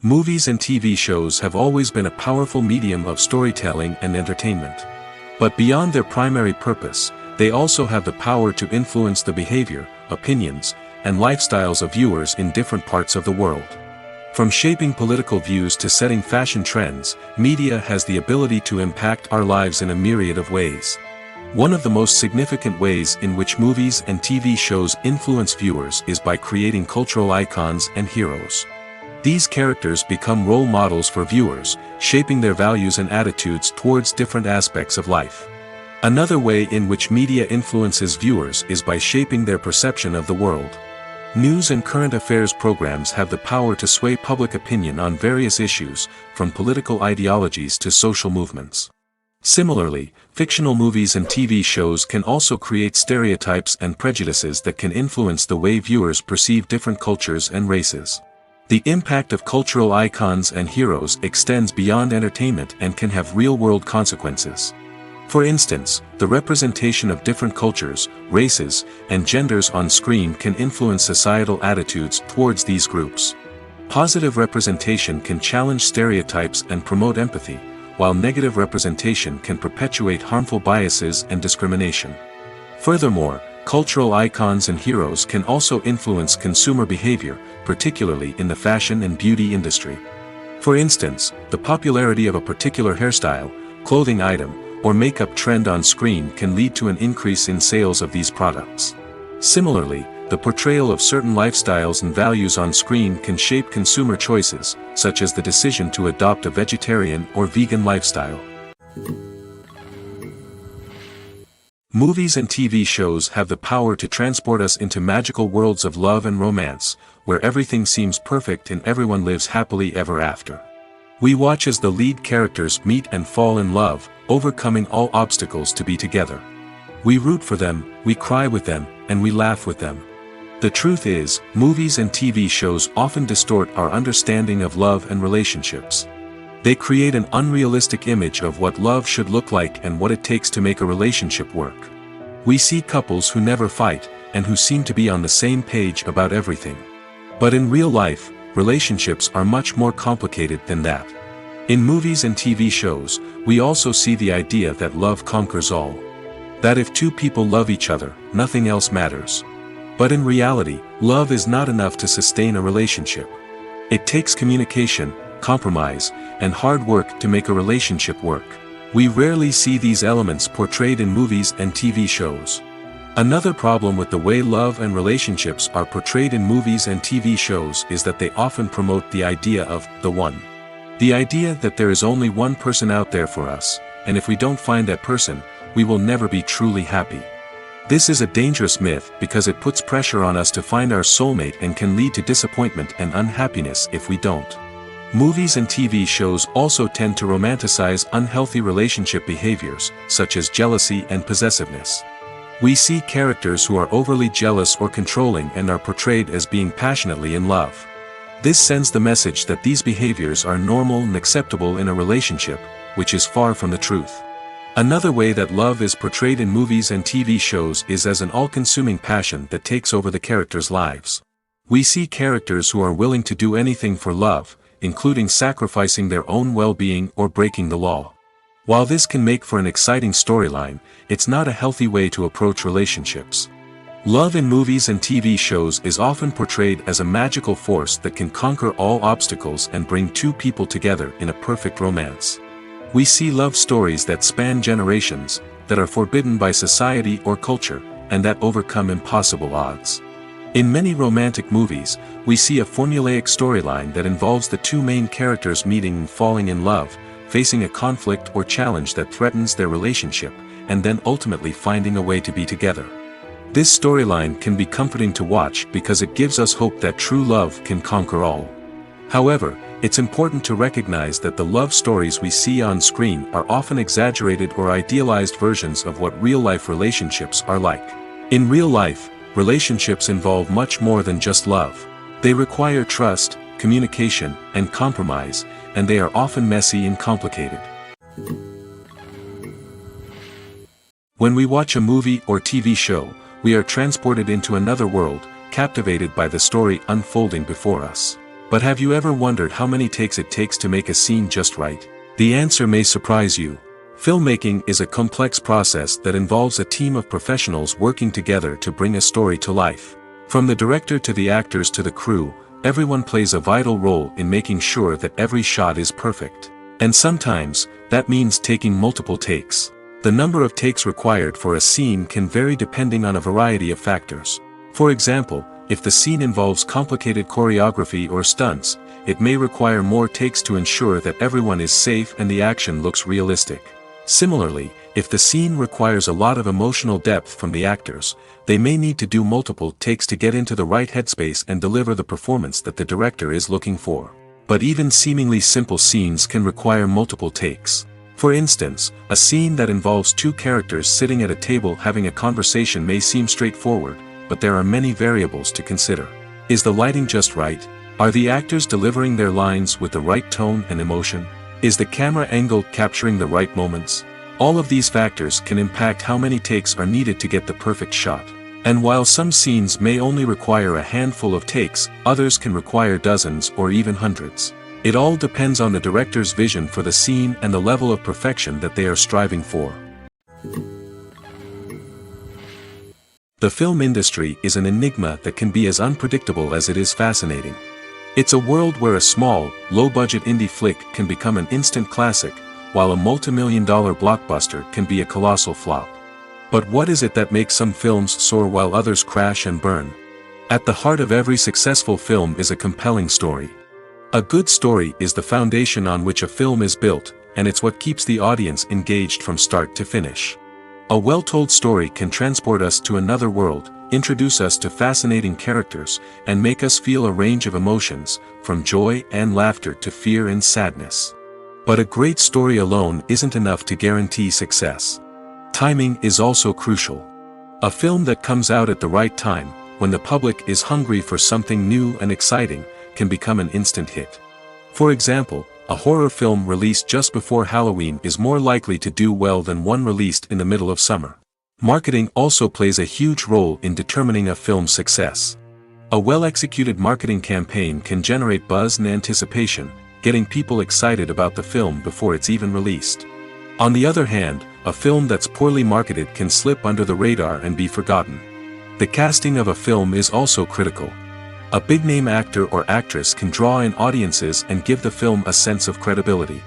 Movies and TV shows have always been a powerful medium of storytelling and entertainment. But beyond their primary purpose, they also have the power to influence the behavior, opinions, and lifestyles of viewers in different parts of the world. From shaping political views to setting fashion trends, media has the ability to impact our lives in a myriad of ways. One of the most significant ways in which movies and TV shows influence viewers is by creating cultural icons and heroes. These characters become role models for viewers, shaping their values and attitudes towards different aspects of life. Another way in which media influences viewers is by shaping their perception of the world. News and current affairs programs have the power to sway public opinion on various issues, from political ideologies to social movements. Similarly, fictional movies and TV shows can also create stereotypes and prejudices that can influence the way viewers perceive different cultures and races. The impact of cultural icons and heroes extends beyond entertainment and can have real-world consequences. For instance, the representation of different cultures, races, and genders on screen can influence societal attitudes towards these groups. Positive representation can challenge stereotypes and promote empathy, while negative representation can perpetuate harmful biases and discrimination. Furthermore, cultural icons and heroes can also influence consumer behavior, particularly in the fashion and beauty industry. For instance, the popularity of a particular hairstyle, clothing item, or makeup trend on screen can lead to an increase in sales of these products. Similarly, the portrayal of certain lifestyles and values on screen can shape consumer choices, such as the decision to adopt a vegetarian or vegan lifestyle. Movies and TV shows have the power to transport us into magical worlds of love and romance, where everything seems perfect and everyone lives happily ever after. We watch as the lead characters meet and fall in love, overcoming all obstacles to be together. We root for them, we cry with them, and we laugh with them. The truth is, movies and TV shows often distort our understanding of love and relationships. They create an unrealistic image of what love should look like and what it takes to make a relationship work. We see couples who never fight, and who seem to be on the same page about everything. But in real life, relationships are much more complicated than that. In movies and TV shows, we also see the idea that love conquers all. That if two people love each other, nothing else matters. But in reality, love is not enough to sustain a relationship. It takes communication, compromise, and hard work to make a relationship work. We rarely see these elements portrayed in movies and TV shows. Another problem with the way love and relationships are portrayed in movies and TV shows is that they often promote the idea of the one. The idea that there is only one person out there for us, and if we don't find that person, we will never be truly happy. This is a dangerous myth because it puts pressure on us to find our soulmate and can lead to disappointment and unhappiness if we don't. Movies and TV shows also tend to romanticize unhealthy relationship behaviors, such as jealousy and possessiveness. We see characters who are overly jealous or controlling and are portrayed as being passionately in love. This sends the message that these behaviors are normal and acceptable in a relationship, which is far from the truth. Another way that love is portrayed in movies and TV shows is as an all-consuming passion that takes over the characters' lives. We see characters who are willing to do anything for love, including sacrificing their own well-being or breaking the law. While this can make for an exciting storyline, it's not a healthy way to approach relationships. Love in movies and TV shows is often portrayed as a magical force that can conquer all obstacles and bring two people together in a perfect romance. We see love stories that span generations, that are forbidden by society or culture, and that overcome impossible odds. In many romantic movies, we see a formulaic storyline that involves the two main characters meeting and falling in love, facing a conflict or challenge that threatens their relationship, and then ultimately finding a way to be together. This storyline can be comforting to watch because it gives us hope that true love can conquer all. However, it's important to recognize that the love stories we see on screen are often exaggerated or idealized versions of what real-life relationships are like. In real life, relationships involve much more than just love. They require trust, communication, and compromise, and they are often messy and complicated. When we watch a movie or TV show, we are transported into another world, captivated by the story unfolding before us. But have you ever wondered how many takes it takes to make a scene just right? The answer may surprise you. Filmmaking is a complex process that involves a team of professionals working together to bring a story to life. From the director to the actors to the crew, everyone plays a vital role in making sure that every shot is perfect. And sometimes, that means taking multiple takes. The number of takes required for a scene can vary depending on a variety of factors. For example, if the scene involves complicated choreography or stunts, it may require more takes to ensure that everyone is safe and the action looks realistic. Similarly, if the scene requires a lot of emotional depth from the actors, they may need to do multiple takes to get into the right headspace and deliver the performance that the director is looking for. But even seemingly simple scenes can require multiple takes. For instance, a scene that involves two characters sitting at a table having a conversation may seem straightforward, but there are many variables to consider. Is the lighting just right? Are the actors delivering their lines with the right tone and emotion? Is the camera angle capturing the right moments? All of these factors can impact how many takes are needed to get the perfect shot. And while some scenes may only require a handful of takes, others can require dozens or even hundreds. It all depends on the director's vision for the scene and the level of perfection that they are striving for. The film industry is an enigma that can be as unpredictable as it is fascinating. It's a world where a small, low-budget indie flick can become an instant classic, while a multi-million-dollar blockbuster can be a colossal flop. But what is it that makes some films soar while others crash and burn? At the heart of every successful film is a compelling story. A good story is the foundation on which a film is built, and it's what keeps the audience engaged from start to finish. A well-told story can transport us to another world, introduce us to fascinating characters, and make us feel a range of emotions, from joy and laughter to fear and sadness. But a great story alone isn't enough to guarantee success. Timing is also crucial. A film that comes out at the right time, when the public is hungry for something new and exciting, can become an instant hit. For example, a horror film released just before Halloween is more likely to do well than one released in the middle of summer. Marketing also plays a huge role in determining a film's success. A well-executed marketing campaign can generate buzz and anticipation, getting people excited about the film before it's even released. On the other hand, a film that's poorly marketed can slip under the radar and be forgotten. The casting of a film is also critical. A big-name actor or actress can draw in audiences and give the film a sense of credibility.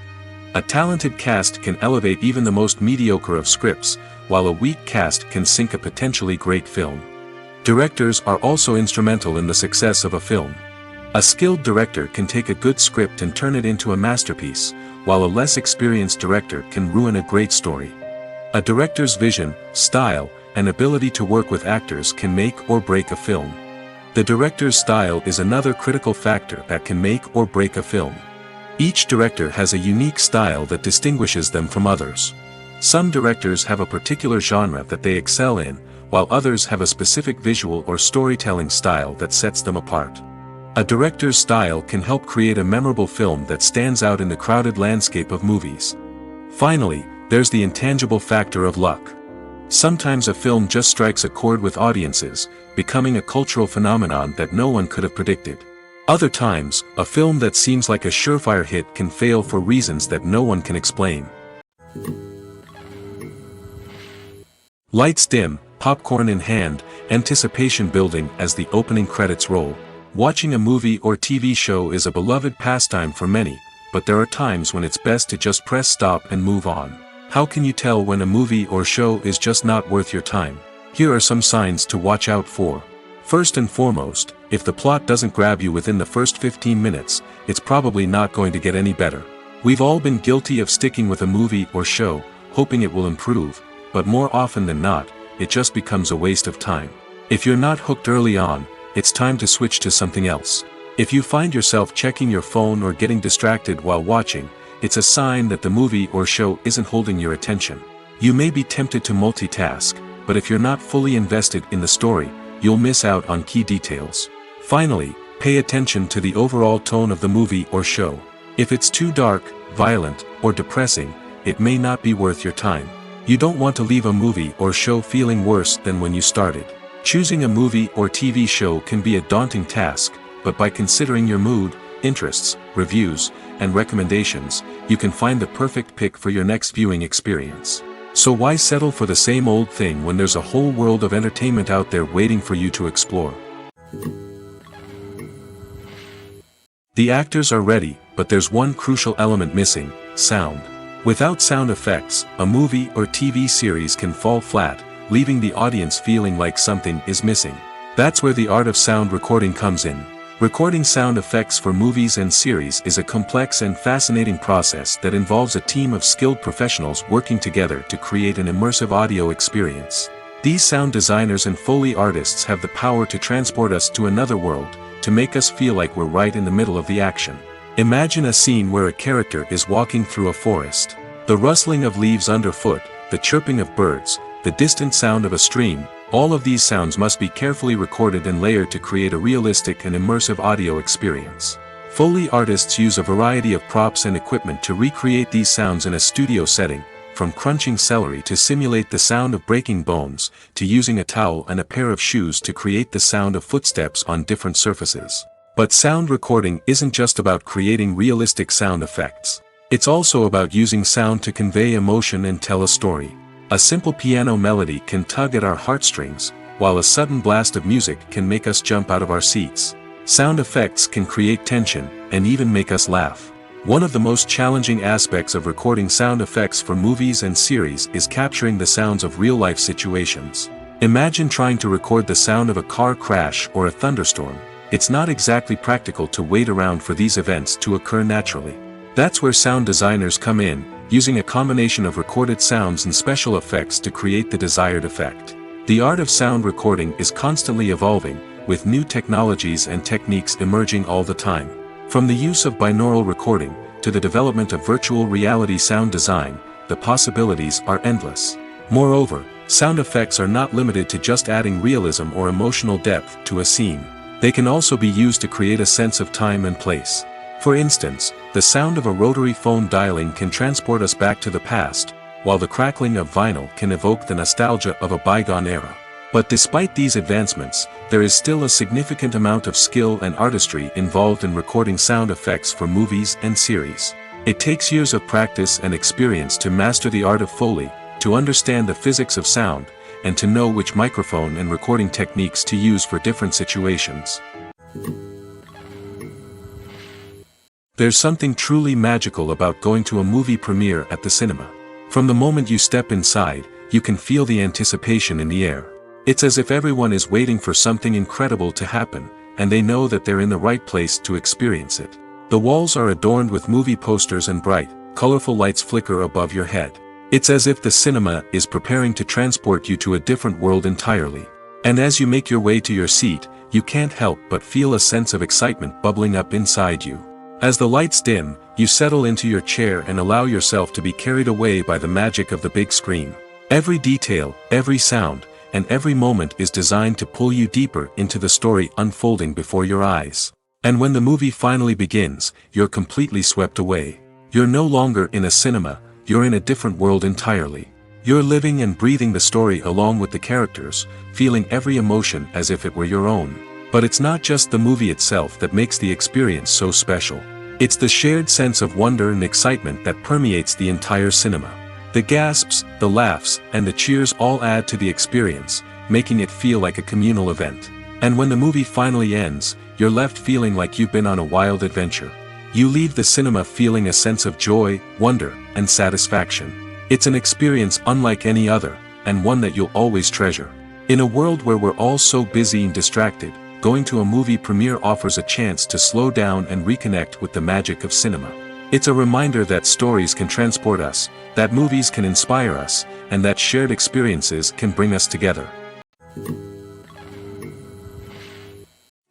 A talented cast can elevate even the most mediocre of scripts, while a weak cast can sink a potentially great film. Directors are also instrumental in the success of a film. A skilled director can take a good script and turn it into a masterpiece, while a less experienced director can ruin a great story. A director's vision, style, and ability to work with actors can make or break a film. The director's style is another critical factor that can make or break a film. Each director has a unique style that distinguishes them from others. Some directors have a particular genre that they excel in, while others have a specific visual or storytelling style that sets them apart. A director's style can help create a memorable film that stands out in the crowded landscape of movies. Finally, there's the intangible factor of luck. Sometimes a film just strikes a chord with audiences, becoming a cultural phenomenon that no one could have predicted. Other times, a film that seems like a surefire hit can fail for reasons that no one can explain. Lights dim, popcorn in hand, anticipation building as the opening credits roll. Watching a movie or TV show is a beloved pastime for many, but there are times when it's best to just press stop and move on. How can you tell when a movie or show is just not worth your time? Here are some signs to watch out for. First and foremost, if the plot doesn't grab you within the first 15 minutes, it's probably not going to get any better. We've all been guilty of sticking with a movie or show, hoping it will improve, but more often than not, it just becomes a waste of time. If you're not hooked early on, it's time to switch to something else. If you find yourself checking your phone or getting distracted while watching, it's a sign that the movie or show isn't holding your attention. You may be tempted to multitask, but if you're not fully invested in the story, you'll miss out on key details. Finally, pay attention to the overall tone of the movie or show. If it's too dark, violent, or depressing, it may not be worth your time. You don't want to leave a movie or show feeling worse than when you started. Choosing a movie or TV show can be a daunting task, but by considering your mood, interests, reviews, and recommendations, you can find the perfect pick for your next viewing experience. So why settle for the same old thing when there's a whole world of entertainment out there waiting for you to explore? The actors are ready, but there's one crucial element missing: sound. Without sound effects, a movie or TV series can fall flat, leaving the audience feeling like something is missing. That's where the art of sound recording comes in. Recording sound effects for movies and series is a complex and fascinating process that involves a team of skilled professionals working together to create an immersive audio experience. These sound designers and Foley artists have the power to transport us to another world, to make us feel like we're right in the middle of the action. Imagine a scene where a character is walking through a forest. The rustling of leaves underfoot, the chirping of birds, the distant sound of a stream, all of these sounds must be carefully recorded and layered to create a realistic and immersive audio experience. Foley artists use a variety of props and equipment to recreate these sounds in a studio setting, from crunching celery to simulate the sound of breaking bones, to using a towel and a pair of shoes to create the sound of footsteps on different surfaces. But sound recording isn't just about creating realistic sound effects. It's also about using sound to convey emotion and tell a story. A simple piano melody can tug at our heartstrings, while a sudden blast of music can make us jump out of our seats. Sound effects can create tension, and even make us laugh. One of the most challenging aspects of recording sound effects for movies and series is capturing the sounds of real-life situations. Imagine trying to record the sound of a car crash or a thunderstorm. It's not exactly practical to wait around for these events to occur naturally. That's where sound designers come in, using a combination of recorded sounds and special effects to create the desired effect. The art of sound recording is constantly evolving, with new technologies and techniques emerging all the time. From the use of binaural recording, to the development of virtual reality sound design, the possibilities are endless. Moreover, sound effects are not limited to just adding realism or emotional depth to a scene. They can also be used to create a sense of time and place. For instance, the sound of a rotary phone dialing can transport us back to the past, while the crackling of vinyl can evoke the nostalgia of a bygone era. But despite these advancements, there is still a significant amount of skill and artistry involved in recording sound effects for movies and series. It takes years of practice and experience to master the art of Foley, to understand the physics of sound, and to know which microphone and recording techniques to use for different situations. There's something truly magical about going to a movie premiere at the cinema. From the moment you step inside, you can feel the anticipation in the air. It's as if everyone is waiting for something incredible to happen, and they know that they're in the right place to experience it. The walls are adorned with movie posters and bright, colorful lights flicker above your head. It's as if the cinema is preparing to transport you to a different world entirely. And as you make your way to your seat, you can't help but feel a sense of excitement bubbling up inside you. As the lights dim, you settle into your chair and allow yourself to be carried away by the magic of the big screen. Every detail, every sound, and every moment is designed to pull you deeper into the story unfolding before your eyes. And when the movie finally begins, you're completely swept away. You're no longer in a cinema, you're in a different world entirely. You're living and breathing the story along with the characters, feeling every emotion as if it were your own. But it's not just the movie itself that makes the experience so special. It's the shared sense of wonder and excitement that permeates the entire cinema. The gasps, the laughs, and the cheers all add to the experience, making it feel like a communal event. And when the movie finally ends, you're left feeling like you've been on a wild adventure. You leave the cinema feeling a sense of joy, wonder, and satisfaction. It's an experience unlike any other, and one that you'll always treasure. In a world where we're all so busy and distracted, going to a movie premiere offers a chance to slow down and reconnect with the magic of cinema. It's a reminder that stories can transport us, that movies can inspire us, and that shared experiences can bring us together.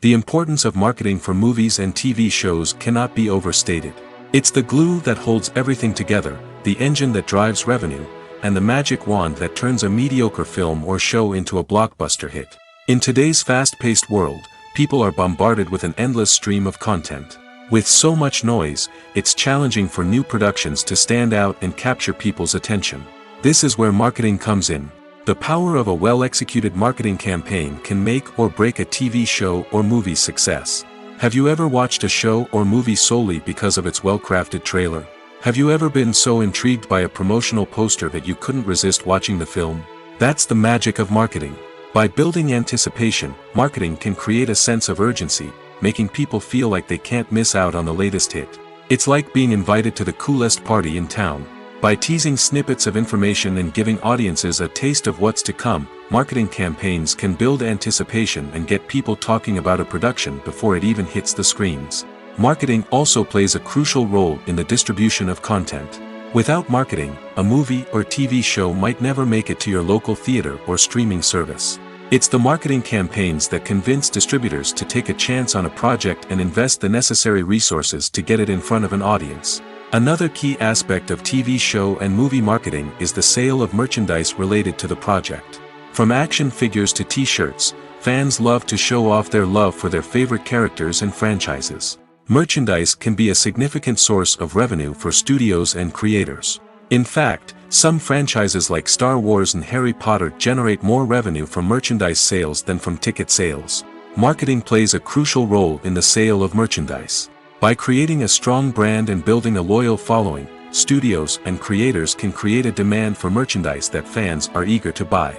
The importance of marketing for movies and TV shows cannot be overstated. It's the glue that holds everything together, the engine that drives revenue, and the magic wand that turns a mediocre film or show into a blockbuster hit. In today's fast-paced world, people are bombarded with an endless stream of content. With so much noise, it's challenging for new productions to stand out and capture people's attention. This is where marketing comes in. The power of a well-executed marketing campaign can make or break a TV show or movie's success. Have you ever watched a show or movie solely because of its well-crafted trailer? Have you ever been so intrigued by a promotional poster that you couldn't resist watching the film? That's the magic of marketing. By building anticipation, marketing can create a sense of urgency, making people feel like they can't miss out on the latest hit. It's like being invited to the coolest party in town. By teasing snippets of information and giving audiences a taste of what's to come, marketing campaigns can build anticipation and get people talking about a production before it even hits the screens. Marketing also plays a crucial role in the distribution of content. Without marketing, a movie or TV show might never make it to your local theater or streaming service. It's the marketing campaigns that convince distributors to take a chance on a project and invest the necessary resources to get it in front of an audience. Another key aspect of TV show and movie marketing is the sale of merchandise related to the project. From action figures to t-shirts, fans love to show off their love for their favorite characters and franchises. Merchandise can be a significant source of revenue for studios and creators. In fact, some franchises like Star Wars and Harry Potter generate more revenue from merchandise sales than from ticket sales. Marketing plays a crucial role in the sale of merchandise. By creating a strong brand and building a loyal following, studios and creators can create a demand for merchandise that fans are eager to buy.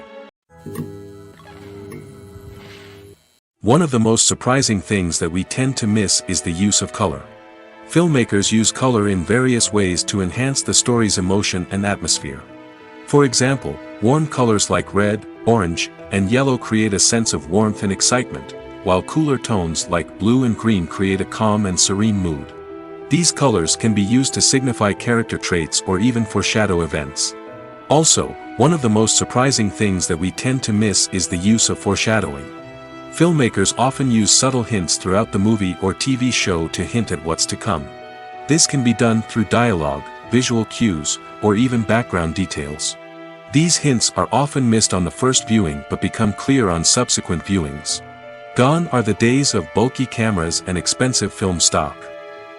One of the most surprising things that we tend to miss is the use of color. Filmmakers use color in various ways to enhance the story's emotion and atmosphere. For example, warm colors like red, orange, and yellow create a sense of warmth and excitement, while cooler tones like blue and green create a calm and serene mood. These colors can be used to signify character traits or even foreshadow events. Also, one of the most surprising things that we tend to miss is the use of foreshadowing. Filmmakers often use subtle hints throughout the movie or TV show to hint at what's to come. This can be done through dialogue, visual cues, or even background details. These hints are often missed on the first viewing but become clear on subsequent viewings. Gone are the days of bulky cameras and expensive film stock.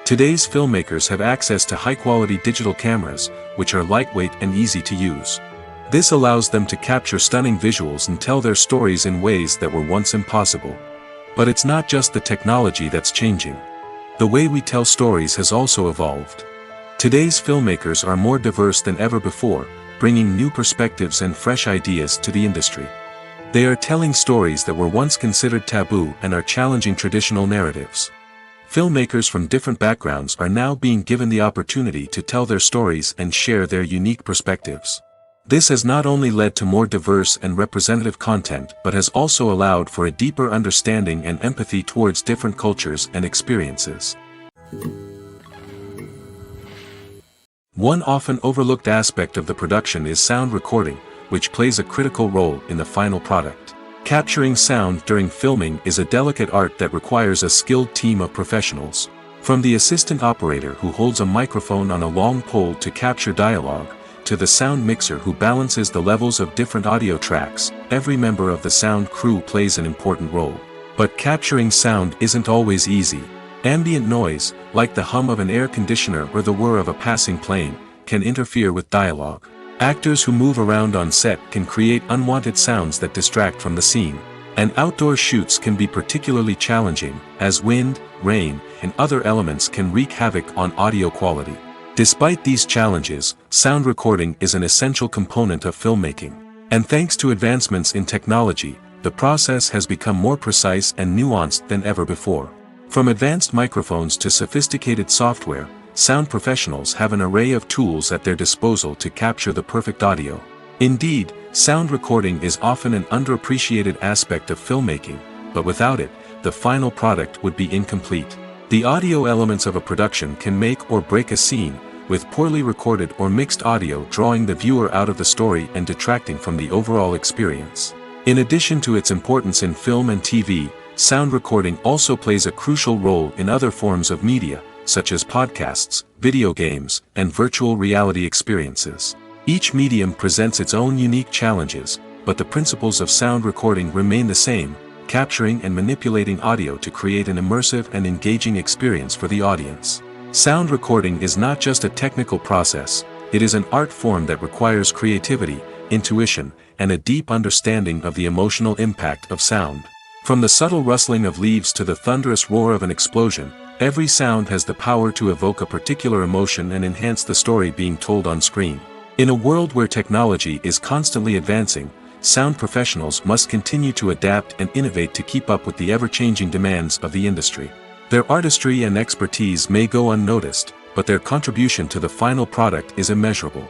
Today's filmmakers have access to high-quality digital cameras, which are lightweight and easy to use. This allows them to capture stunning visuals and tell their stories in ways that were once impossible. But it's not just the technology that's changing. The way we tell stories has also evolved. Today's filmmakers are more diverse than ever before, bringing new perspectives and fresh ideas to the industry. They are telling stories that were once considered taboo and are challenging traditional narratives. Filmmakers from different backgrounds are now being given the opportunity to tell their stories and share their unique perspectives. This has not only led to more diverse and representative content but has also allowed for a deeper understanding and empathy towards different cultures and experiences. One often overlooked aspect of the production is sound recording, which plays a critical role in the final product. Capturing sound during filming is a delicate art that requires a skilled team of professionals. From the assistant operator who holds a microphone on a long pole to capture dialogue, to the sound mixer who balances the levels of different audio tracks, every member of the sound crew plays an important role. But capturing sound isn't always easy. Ambient noise, like the hum of an air conditioner or the whir of a passing plane, can interfere with dialogue. Actors who move around on set can create unwanted sounds that distract from the scene. And outdoor shoots can be particularly challenging, as wind, rain, and other elements can wreak havoc on audio quality. Despite these challenges, sound recording is an essential component of filmmaking. And thanks to advancements in technology, the process has become more precise and nuanced than ever before. From advanced microphones to sophisticated software, sound professionals have an array of tools at their disposal to capture the perfect audio. Indeed, sound recording is often an underappreciated aspect of filmmaking, but without it, the final product would be incomplete. The audio elements of a production can make or break a scene, with poorly recorded or mixed audio drawing the viewer out of the story and detracting from the overall experience. In addition to its importance in film and TV, sound recording also plays a crucial role in other forms of media, such as podcasts, video games, and virtual reality experiences. Each medium presents its own unique challenges, but the principles of sound recording remain the same, capturing and manipulating audio to create an immersive and engaging experience for the audience. Sound recording is not just a technical process, it is an art form that requires creativity, intuition, and a deep understanding of the emotional impact of sound. From the subtle rustling of leaves to the thunderous roar of an explosion, every sound has the power to evoke a particular emotion and enhance the story being told on screen. In a world where technology is constantly advancing, sound professionals must continue to adapt and innovate to keep up with the ever-changing demands of the industry. Their artistry and expertise may go unnoticed, but their contribution to the final product is immeasurable.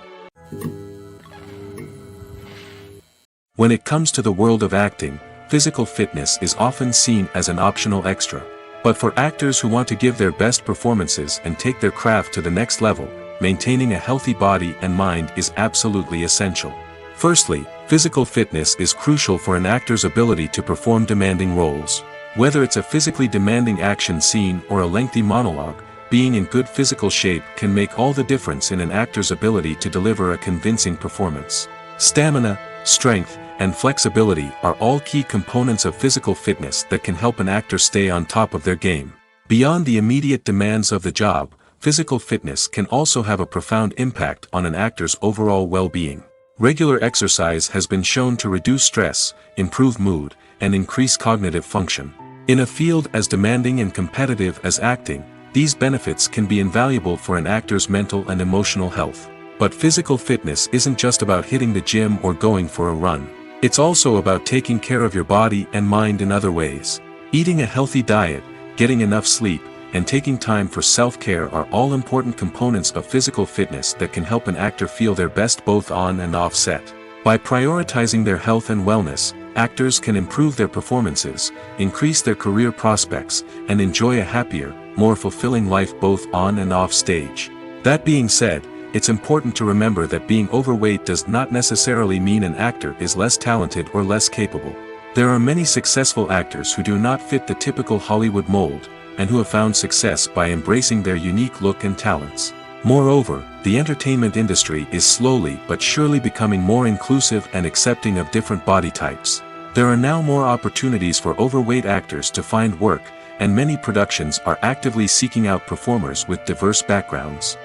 When it comes to the world of acting, physical fitness is often seen as an optional extra. But for actors who want to give their best performances and take their craft to the next level, maintaining a healthy body and mind is absolutely essential. Firstly, physical fitness is crucial for an actor's ability to perform demanding roles. Whether it's a physically demanding action scene or a lengthy monologue, being in good physical shape can make all the difference in an actor's ability to deliver a convincing performance. Stamina, strength, and flexibility are all key components of physical fitness that can help an actor stay on top of their game. Beyond the immediate demands of the job, physical fitness can also have a profound impact on an actor's overall well-being. Regular exercise has been shown to reduce stress, improve mood, and increase cognitive function. In a field as demanding and competitive as acting, these benefits can be invaluable for an actor's mental and emotional health. But physical fitness isn't just about hitting the gym or going for a run. It's also about taking care of your body and mind in other ways. Eating a healthy diet, getting enough sleep, and taking time for self-care are all important components of physical fitness that can help an actor feel their best both on and off set. By prioritizing their health and wellness, actors can improve their performances, increase their career prospects, and enjoy a happier, more fulfilling life both on and off stage. That being said, it's important to remember that being overweight does not necessarily mean an actor is less talented or less capable. There are many successful actors who do not fit the typical Hollywood mold, and who have found success by embracing their unique look and talents. Moreover, the entertainment industry is slowly but surely becoming more inclusive and accepting of different body types. There are now more opportunities for overweight actors to find work, and many productions are actively seeking out performers with diverse backgrounds.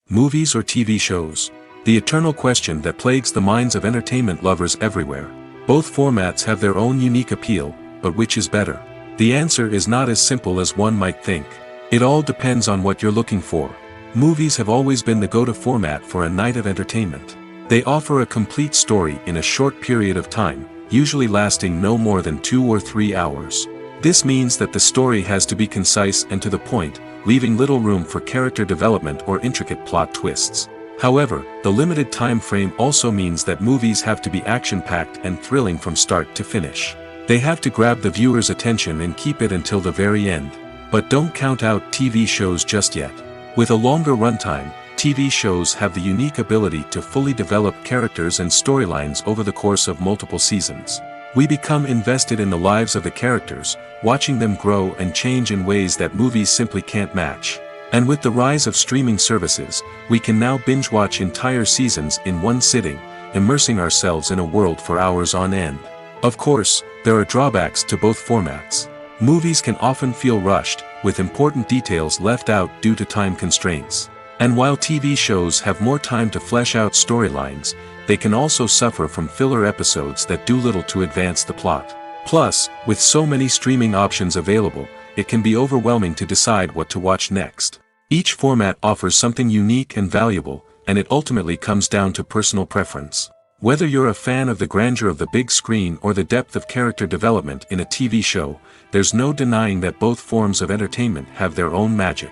Movies or TV shows? The eternal question that plagues the minds of entertainment lovers everywhere. Both formats have their own unique appeal, but which is better? The answer is not as simple as one might think. It all depends on what you're looking for. Movies have always been the go-to format for a night of entertainment. They offer a complete story in a short period of time, usually lasting no more than 2 or 3 hours. This means that the story has to be concise and to the point, leaving little room for character development or intricate plot twists. However, the limited time frame also means that movies have to be action-packed and thrilling from start to finish. They have to grab the viewer's attention and keep it until the very end. But don't count out TV shows just yet. With a longer runtime, TV shows have the unique ability to fully develop characters and storylines over the course of multiple seasons. We become invested in the lives of the characters, watching them grow and change in ways that movies simply can't match. And with the rise of streaming services, we can now binge-watch entire seasons in one sitting, immersing ourselves in a world for hours on end. Of course, there are drawbacks to both formats. Movies can often feel rushed, with important details left out due to time constraints. And while TV shows have more time to flesh out storylines, they can also suffer from filler episodes that do little to advance the plot. Plus, with so many streaming options available, it can be overwhelming to decide what to watch next. Each format offers something unique and valuable, and it ultimately comes down to personal preference. Whether you're a fan of the grandeur of the big screen or the depth of character development in a TV show, there's no denying that both forms of entertainment have their own magic.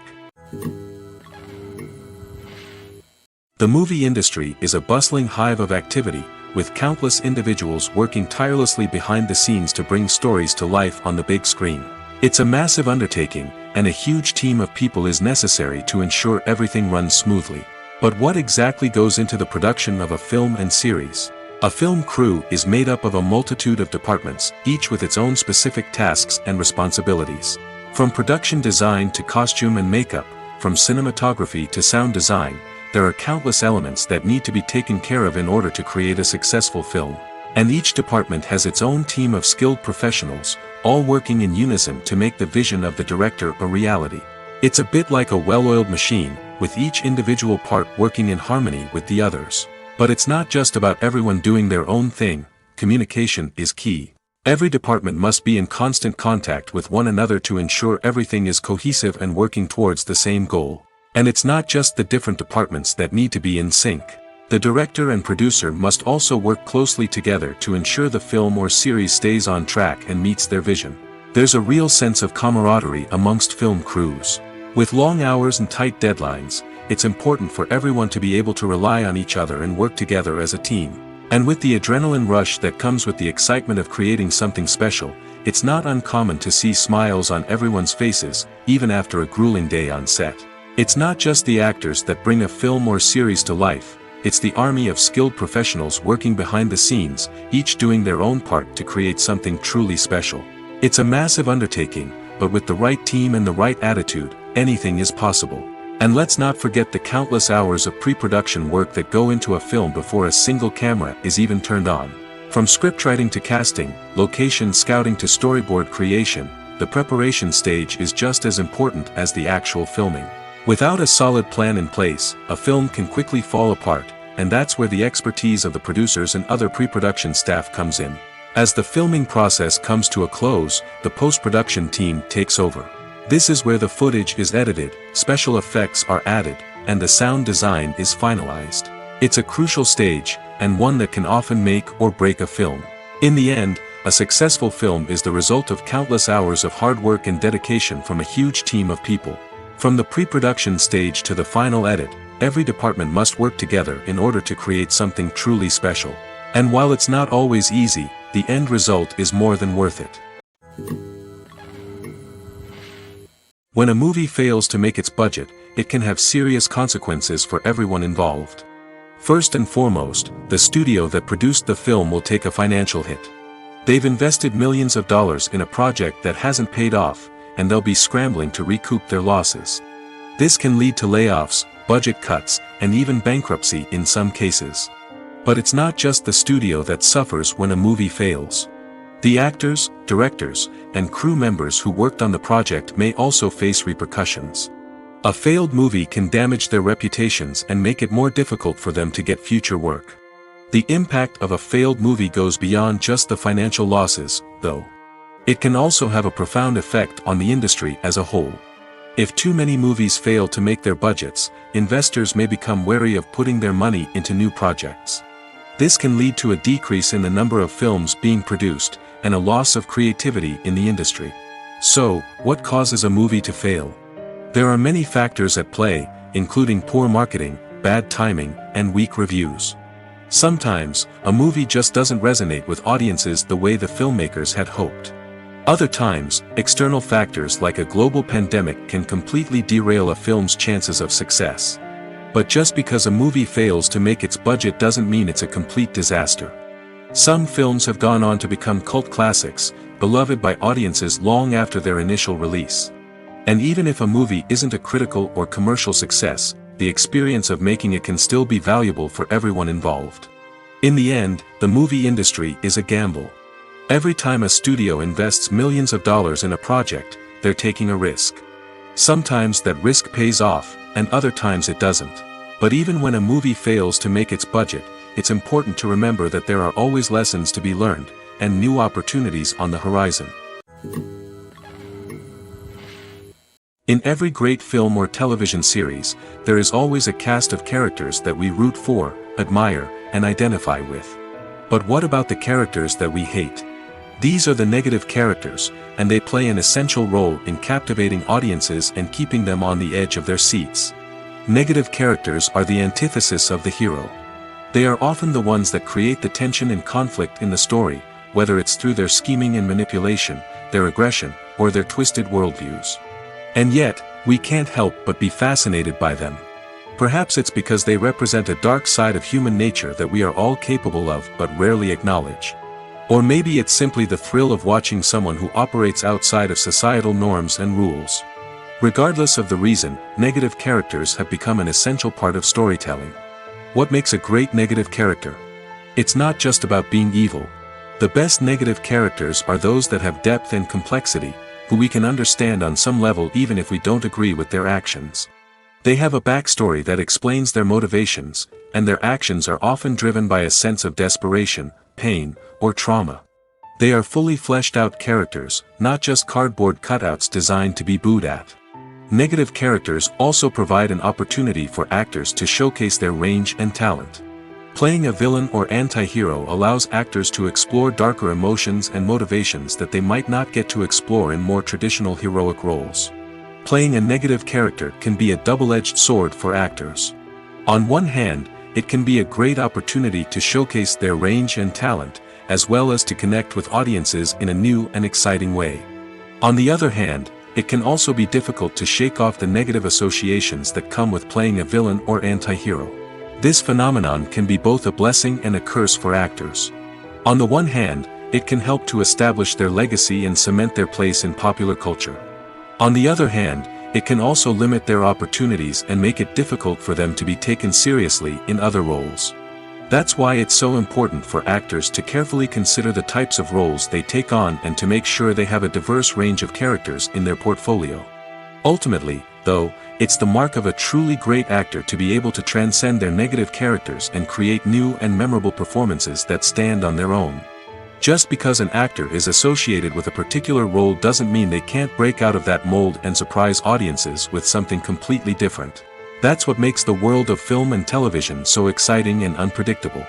The movie industry is a bustling hive of activity, with countless individuals working tirelessly behind the scenes to bring stories to life on the big screen. It's a massive undertaking, and a huge team of people is necessary to ensure everything runs smoothly. But what exactly goes into the production of a film and series? A film crew is made up of a multitude of departments, each with its own specific tasks and responsibilities. From production design to costume and makeup, from cinematography to sound design, there are countless elements that need to be taken care of in order to create a successful film. And each department has its own team of skilled professionals, all working in unison to make the vision of the director a reality. It's a bit like a well-oiled machine, with each individual part working in harmony with the others. But it's not just about everyone doing their own thing. Communication is key. Every department must be in constant contact with one another to ensure everything is cohesive and working towards the same goal. And it's not just the different departments that need to be in sync. The director and producer must also work closely together to ensure the film or series stays on track and meets their vision. There's a real sense of camaraderie amongst film crews. With long hours and tight deadlines, it's important for everyone to be able to rely on each other and work together as a team. And with the adrenaline rush that comes with the excitement of creating something special, it's not uncommon to see smiles on everyone's faces, even after a grueling day on set. It's not just the actors that bring a film or series to life, it's the army of skilled professionals working behind the scenes, each doing their own part to create something truly special. It's a massive undertaking, but with the right team and the right attitude, anything is possible. And let's not forget the countless hours of pre-production work that go into a film before a single camera is even turned on. From scriptwriting to casting, location scouting to storyboard creation, the preparation stage is just as important as the actual filming. Without a solid plan in place, a film can quickly fall apart, and that's where the expertise of the producers and other pre-production staff comes in. As the filming process comes to a close, the post-production team takes over. This is where the footage is edited, special effects are added, and the sound design is finalized. It's a crucial stage, and one that can often make or break a film. In the end, a successful film is the result of countless hours of hard work and dedication from a huge team of people. From the pre-production stage to the final edit, every department must work together in order to create something truly special. And while it's not always easy, the end result is more than worth it. When a movie fails to make its budget, it can have serious consequences for everyone involved. First and foremost, the studio that produced the film will take a financial hit. They've invested millions of dollars in a project that hasn't paid off, and they'll be scrambling to recoup their losses. This can lead to layoffs, budget cuts, and even bankruptcy in some cases. But it's not just the studio that suffers when a movie fails. The actors, directors, and crew members who worked on the project may also face repercussions. A failed movie can damage their reputations and make it more difficult for them to get future work. The impact of a failed movie goes beyond just the financial losses, though. It can also have a profound effect on the industry as a whole. If too many movies fail to make their budgets, investors may become wary of putting their money into new projects. This can lead to a decrease in the number of films being produced, and a loss of creativity in the industry. So, what causes a movie to fail? There are many factors at play, including poor marketing, bad timing, and weak reviews. Sometimes, a movie just doesn't resonate with audiences the way the filmmakers had hoped. Other times, external factors like a global pandemic can completely derail a film's chances of success. But just because a movie fails to make its budget doesn't mean it's a complete disaster. Some films have gone on to become cult classics, beloved by audiences long after their initial release. And even if a movie isn't a critical or commercial success, the experience of making it can still be valuable for everyone involved. In the end, the movie industry is a gamble. Every time a studio invests millions of dollars in a project, they're taking a risk. Sometimes that risk pays off, and other times it doesn't. But even when a movie fails to make its budget, it's important to remember that there are always lessons to be learned, and new opportunities on the horizon. In every great film or television series, there is always a cast of characters that we root for, admire, and identify with. But what about the characters that we hate? These are the negative characters, and they play an essential role in captivating audiences and keeping them on the edge of their seats. Negative characters are the antithesis of the hero. They are often the ones that create the tension and conflict in the story, whether it's through their scheming and manipulation, their aggression, or their twisted worldviews. And yet, we can't help but be fascinated by them. Perhaps it's because they represent a dark side of human nature that we are all capable of but rarely acknowledge. Or maybe it's simply the thrill of watching someone who operates outside of societal norms and rules. Regardless of the reason, negative characters have become an essential part of storytelling. What makes a great negative character? It's not just about being evil. The best negative characters are those that have depth and complexity, who we can understand on some level even if we don't agree with their actions. They have a backstory that explains their motivations, and their actions are often driven by a sense of desperation, pain, or trauma. They are fully fleshed out characters, not just cardboard cutouts designed to be booed at. Negative characters also provide an opportunity for actors to showcase their range and talent. Playing a villain or anti-hero allows actors to explore darker emotions and motivations that they might not get to explore in more traditional heroic roles. playing a negative character can be a double-edged sword for actors. On one hand, it can be a great opportunity to showcase their range and talent, as well as to connect with audiences in a new and exciting way. On the other hand, it can also be difficult to shake off the negative associations that come with playing a villain or anti-hero. This phenomenon can be both a blessing and a curse for actors. On the one hand, it can help to establish their legacy and cement their place in popular culture. On the other hand, it can also limit their opportunities and make it difficult for them to be taken seriously in other roles. That's why it's so important for actors to carefully consider the types of roles they take on and to make sure they have a diverse range of characters in their portfolio. Ultimately, though, it's the mark of a truly great actor to be able to transcend their negative characters and create new and memorable performances that stand on their own. Just because an actor is associated with a particular role doesn't mean they can't break out of that mold and surprise audiences with something completely different. That's what makes the world of film and television so exciting and unpredictable.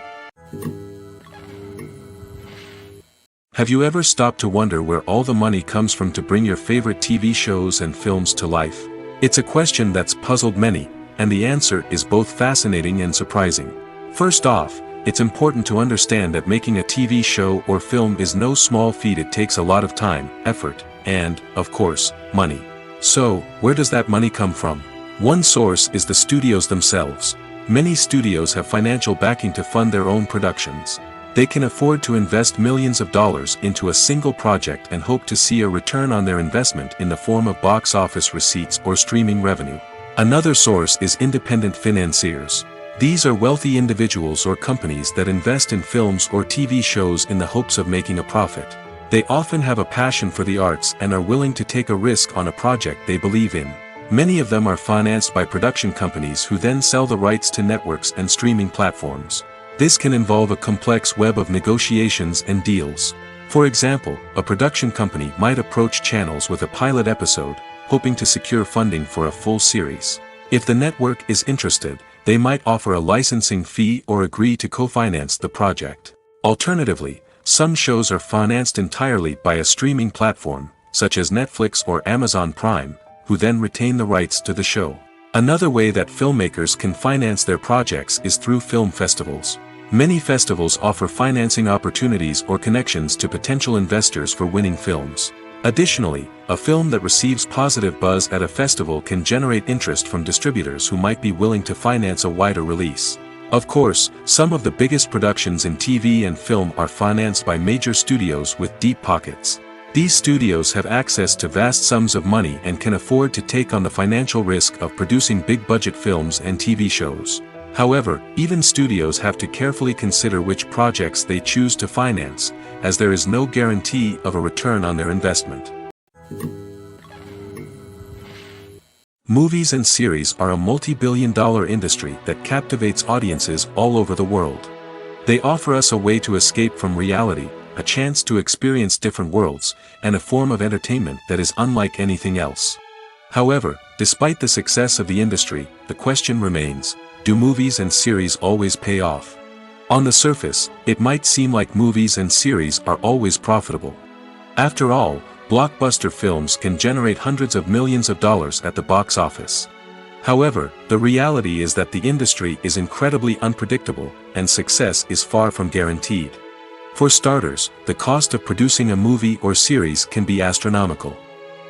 Have you ever stopped to wonder where all the money comes from to bring your favorite TV shows and films to life? It's a question that's puzzled many, and the answer is both fascinating and surprising. First off, it's important to understand that making a TV show or film is no small feat. It takes a lot of time, effort, and, of course, money. So, where does that money come from? One source is the studios themselves. Many studios have financial backing to fund their own productions. They can afford to invest millions of dollars into a single project and hope to see a return on their investment in the form of box office receipts or streaming revenue. Another source is independent financiers. These are wealthy individuals or companies that invest in films or TV shows in the hopes of making a profit. They often have a passion for the arts and are willing to take a risk on a project they believe in. Many of them are financed by production companies who then sell the rights to networks and streaming platforms. This can involve a complex web of negotiations and deals. For example, a production company might approach channels with a pilot episode, hoping to secure funding for a full series. If the network is interested, they might offer a licensing fee or agree to co-finance the project. Alternatively, some shows are financed entirely by a streaming platform, such as Netflix or Amazon Prime, who then retain the rights to the show. Another way that filmmakers can finance their projects is through film festivals. Many festivals offer financing opportunities or connections to potential investors for winning films. Additionally, a film that receives positive buzz at a festival can generate interest from distributors who might be willing to finance a wider release. Of course, some of the biggest productions in TV and film are financed by major studios with deep pockets. These studios have access to vast sums of money and can afford to take on the financial risk of producing big-budget films and TV shows. However, even studios have to carefully consider which projects they choose to finance, as there is no guarantee of a return on their investment. Movies and series are a multi-billion-dollar industry that captivates audiences all over the world. They offer us a way to escape from reality, a chance to experience different worlds, and a form of entertainment that is unlike anything else. However, despite the success of the industry, the question remains, do movies and series always pay off? On the surface, it might seem like movies and series are always profitable. After all, blockbuster films can generate hundreds of millions of dollars at the box office. However, the reality is that the industry is incredibly unpredictable, and success is far from guaranteed. For starters, the cost of producing a movie or series can be astronomical.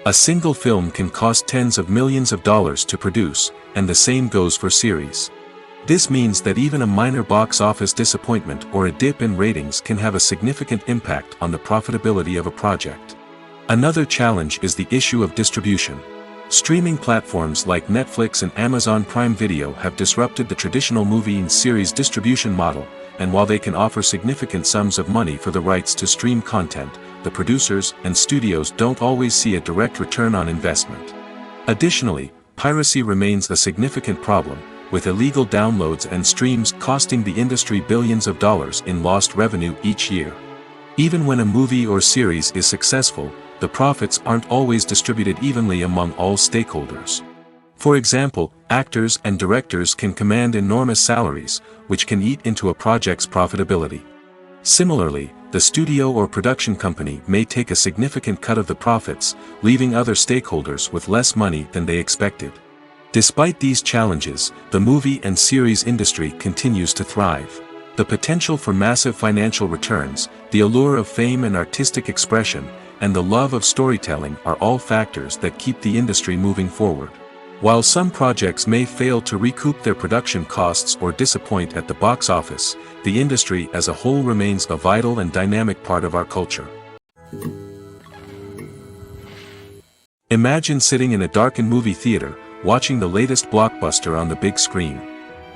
A single film can cost tens of millions of dollars to produce, and the same goes for series. This means that even a minor box office disappointment or a dip in ratings can have a significant impact on the profitability of a project. Another challenge is the issue of distribution. Streaming platforms like Netflix and Amazon Prime Video have disrupted the traditional movie and series distribution model, and while they can offer significant sums of money for the rights to stream content, the producers and studios don't always see a direct return on investment. Additionally, piracy remains a significant problem, with illegal downloads and streams costing the industry billions of dollars in lost revenue each year. Even when a movie or series is successful, the profits aren't always distributed evenly among all stakeholders. For example, actors and directors can command enormous salaries, which can eat into a project's profitability. Similarly, the studio or production company may take a significant cut of the profits, leaving other stakeholders with less money than they expected. Despite these challenges, the movie and series industry continues to thrive. The potential for massive financial returns, the allure of fame and artistic expression, and the love of storytelling are all factors that keep the industry moving forward. While some projects may fail to recoup their production costs or disappoint at the box office, the industry as a whole remains a vital and dynamic part of our culture. Imagine sitting in a darkened movie theater, watching the latest blockbuster on the big screen.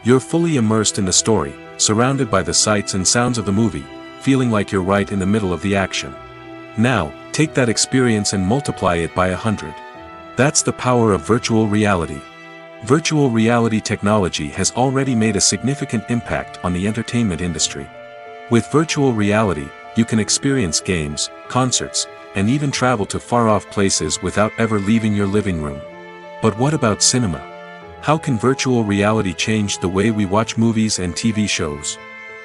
You're fully immersed in the story, surrounded by the sights and sounds of the movie, feeling like you're right in the middle of the action. Now, take that experience and multiply it by 100. That's the power of virtual reality. Virtual reality technology has already made a significant impact on the entertainment industry. With virtual reality, you can experience games, concerts, and even travel to far-off places without ever leaving your living room. But what about cinema? How can virtual reality change the way we watch movies and TV shows?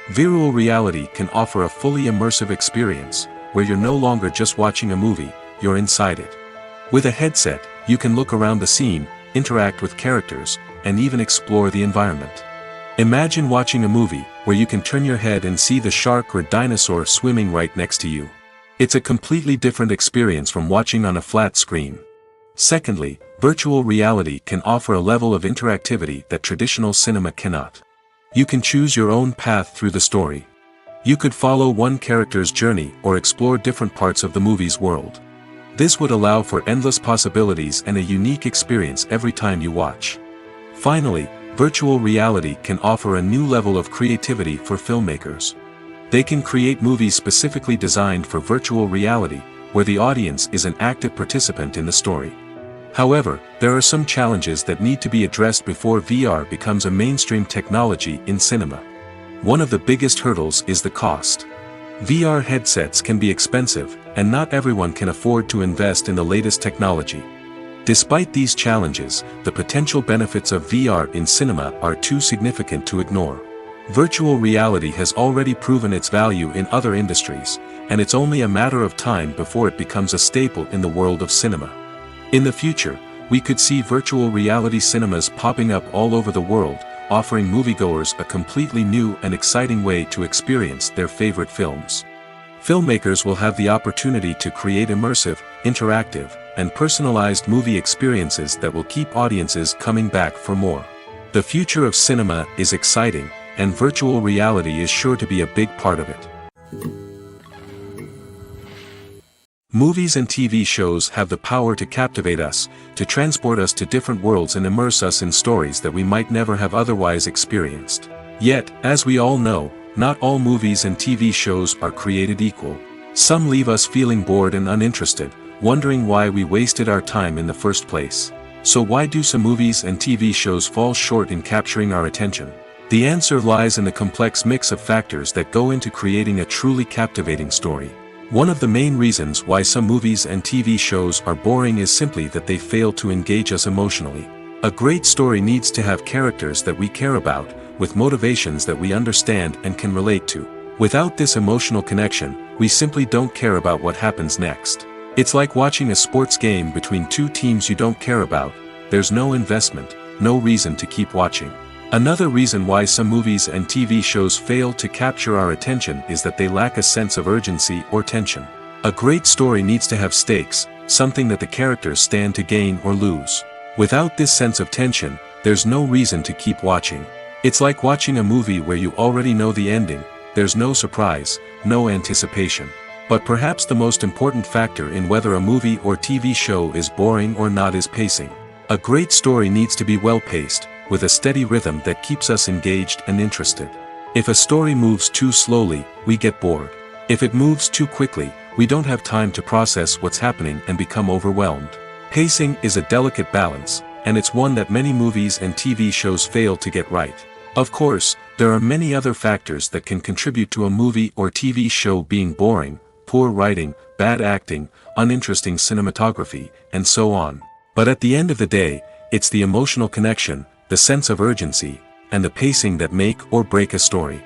Virtual reality can offer a fully immersive experience, where you're no longer just watching a movie, you're inside it. With a headset, you can look around the scene, interact with characters, and even explore the environment. Imagine watching a movie where you can turn your head and see the shark or dinosaur swimming right next to you. It's a completely different experience from watching on a flat screen. Secondly, virtual reality can offer a level of interactivity that traditional cinema cannot. You can choose your own path through the story. You could follow one character's journey or explore different parts of the movie's world. This would allow for endless possibilities and a unique experience every time you watch. Finally, virtual reality can offer a new level of creativity for filmmakers. They can create movies specifically designed for virtual reality, where the audience is an active participant in the story. However, there are some challenges that need to be addressed before VR becomes a mainstream technology in cinema. One of the biggest hurdles is the cost. VR headsets can be expensive, and not everyone can afford to invest in the latest technology. Despite these challenges, the potential benefits of VR in cinema are too significant to ignore. Virtual reality has already proven its value in other industries, and it's only a matter of time before it becomes a staple in the world of cinema. In the future, we could see virtual reality cinemas popping up all over the world, offering moviegoers a completely new and exciting way to experience their favorite films. Filmmakers will have the opportunity to create immersive, interactive, and personalized movie experiences that will keep audiences coming back for more. The future of cinema is exciting, and virtual reality is sure to be a big part of it. Movies and TV shows have the power to captivate us, to transport us to different worlds and immerse us in stories that we might never have otherwise experienced. Yet, as we all know, not all movies and TV shows are created equal. Some leave us feeling bored and uninterested, wondering why we wasted our time in the first place. So why do some movies and TV shows fall short in capturing our attention? The answer lies in the complex mix of factors that go into creating a truly captivating story. One of the main reasons why some movies and TV shows are boring is simply that they fail to engage us emotionally. A great story needs to have characters that we care about, with motivations that we understand and can relate to. Without this emotional connection, we simply don't care about what happens next. It's like watching a sports game between two teams you don't care about. There's no investment, no reason to keep watching. Another reason why some movies and TV shows fail to capture our attention is that they lack a sense of urgency or tension. A great story needs to have stakes, something that the characters stand to gain or lose. Without this sense of tension, there's no reason to keep watching. It's like watching a movie where you already know the ending, there's no surprise, no anticipation. But perhaps the most important factor in whether a movie or TV show is boring or not is pacing. A great story needs to be well-paced, with a steady rhythm that keeps us engaged and interested. If a story moves too slowly, we get bored. If it moves too quickly, we don't have time to process what's happening and become overwhelmed. Pacing is a delicate balance, and it's one that many movies and TV shows fail to get right. Of course, there are many other factors that can contribute to a movie or TV show being boring: poor writing, bad acting, uninteresting cinematography, and so on. But at the end of the day, it's the emotional connection, the sense of urgency, and the pacing that make or break a story.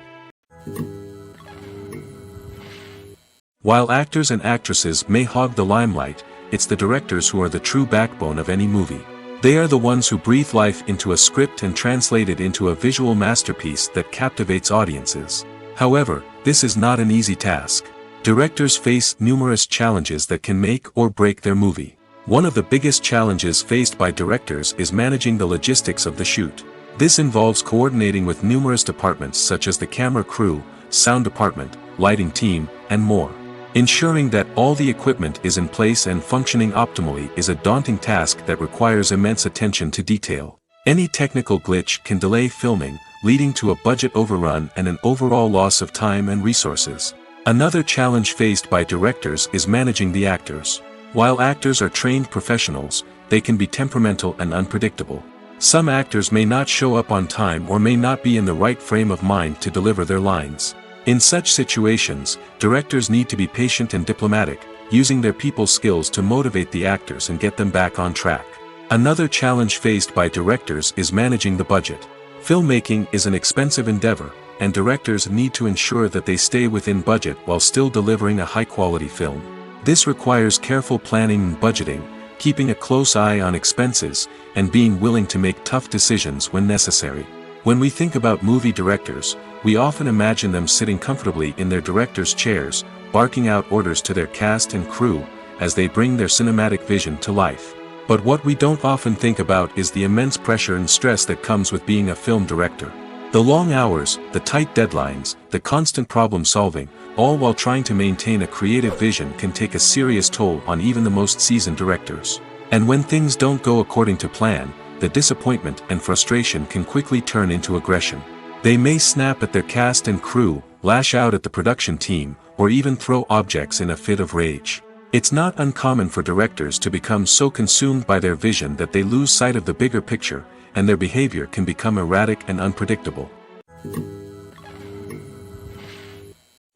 While actors and actresses may hog the limelight, it's the directors who are the true backbone of any movie. They are the ones who breathe life into a script and translate it into a visual masterpiece that captivates audiences. However, this is not an easy task. Directors face numerous challenges that can make or break their movie. One of the biggest challenges faced by directors is managing the logistics of the shoot. This involves coordinating with numerous departments such as the camera crew, sound department, lighting team, and more. Ensuring that all the equipment is in place and functioning optimally is a daunting task that requires immense attention to detail. Any technical glitch can delay filming, leading to a budget overrun and an overall loss of time and resources. Another challenge faced by directors is managing the actors. While actors are trained professionals, they can be temperamental and unpredictable. Some actors may not show up on time or may not be in the right frame of mind to deliver their lines. In such situations, directors need to be patient and diplomatic, using their people skills to motivate the actors and get them back on track. Another challenge faced by directors is managing the budget. Filmmaking is an expensive endeavor, and directors need to ensure that they stay within budget while still delivering a high-quality film. This requires careful planning and budgeting, keeping a close eye on expenses, and being willing to make tough decisions when necessary. When we think about movie directors, we often imagine them sitting comfortably in their director's chairs, barking out orders to their cast and crew, as they bring their cinematic vision to life. But what we don't often think about is the immense pressure and stress that comes with being a film director. The long hours, the tight deadlines, the constant problem solving, all while trying to maintain a creative vision can take a serious toll on even the most seasoned directors. And when things don't go according to plan, the disappointment and frustration can quickly turn into aggression. They may snap at their cast and crew, lash out at the production team, or even throw objects in a fit of rage. It's not uncommon for directors to become so consumed by their vision that they lose sight of the bigger picture, and their behavior can become erratic and unpredictable.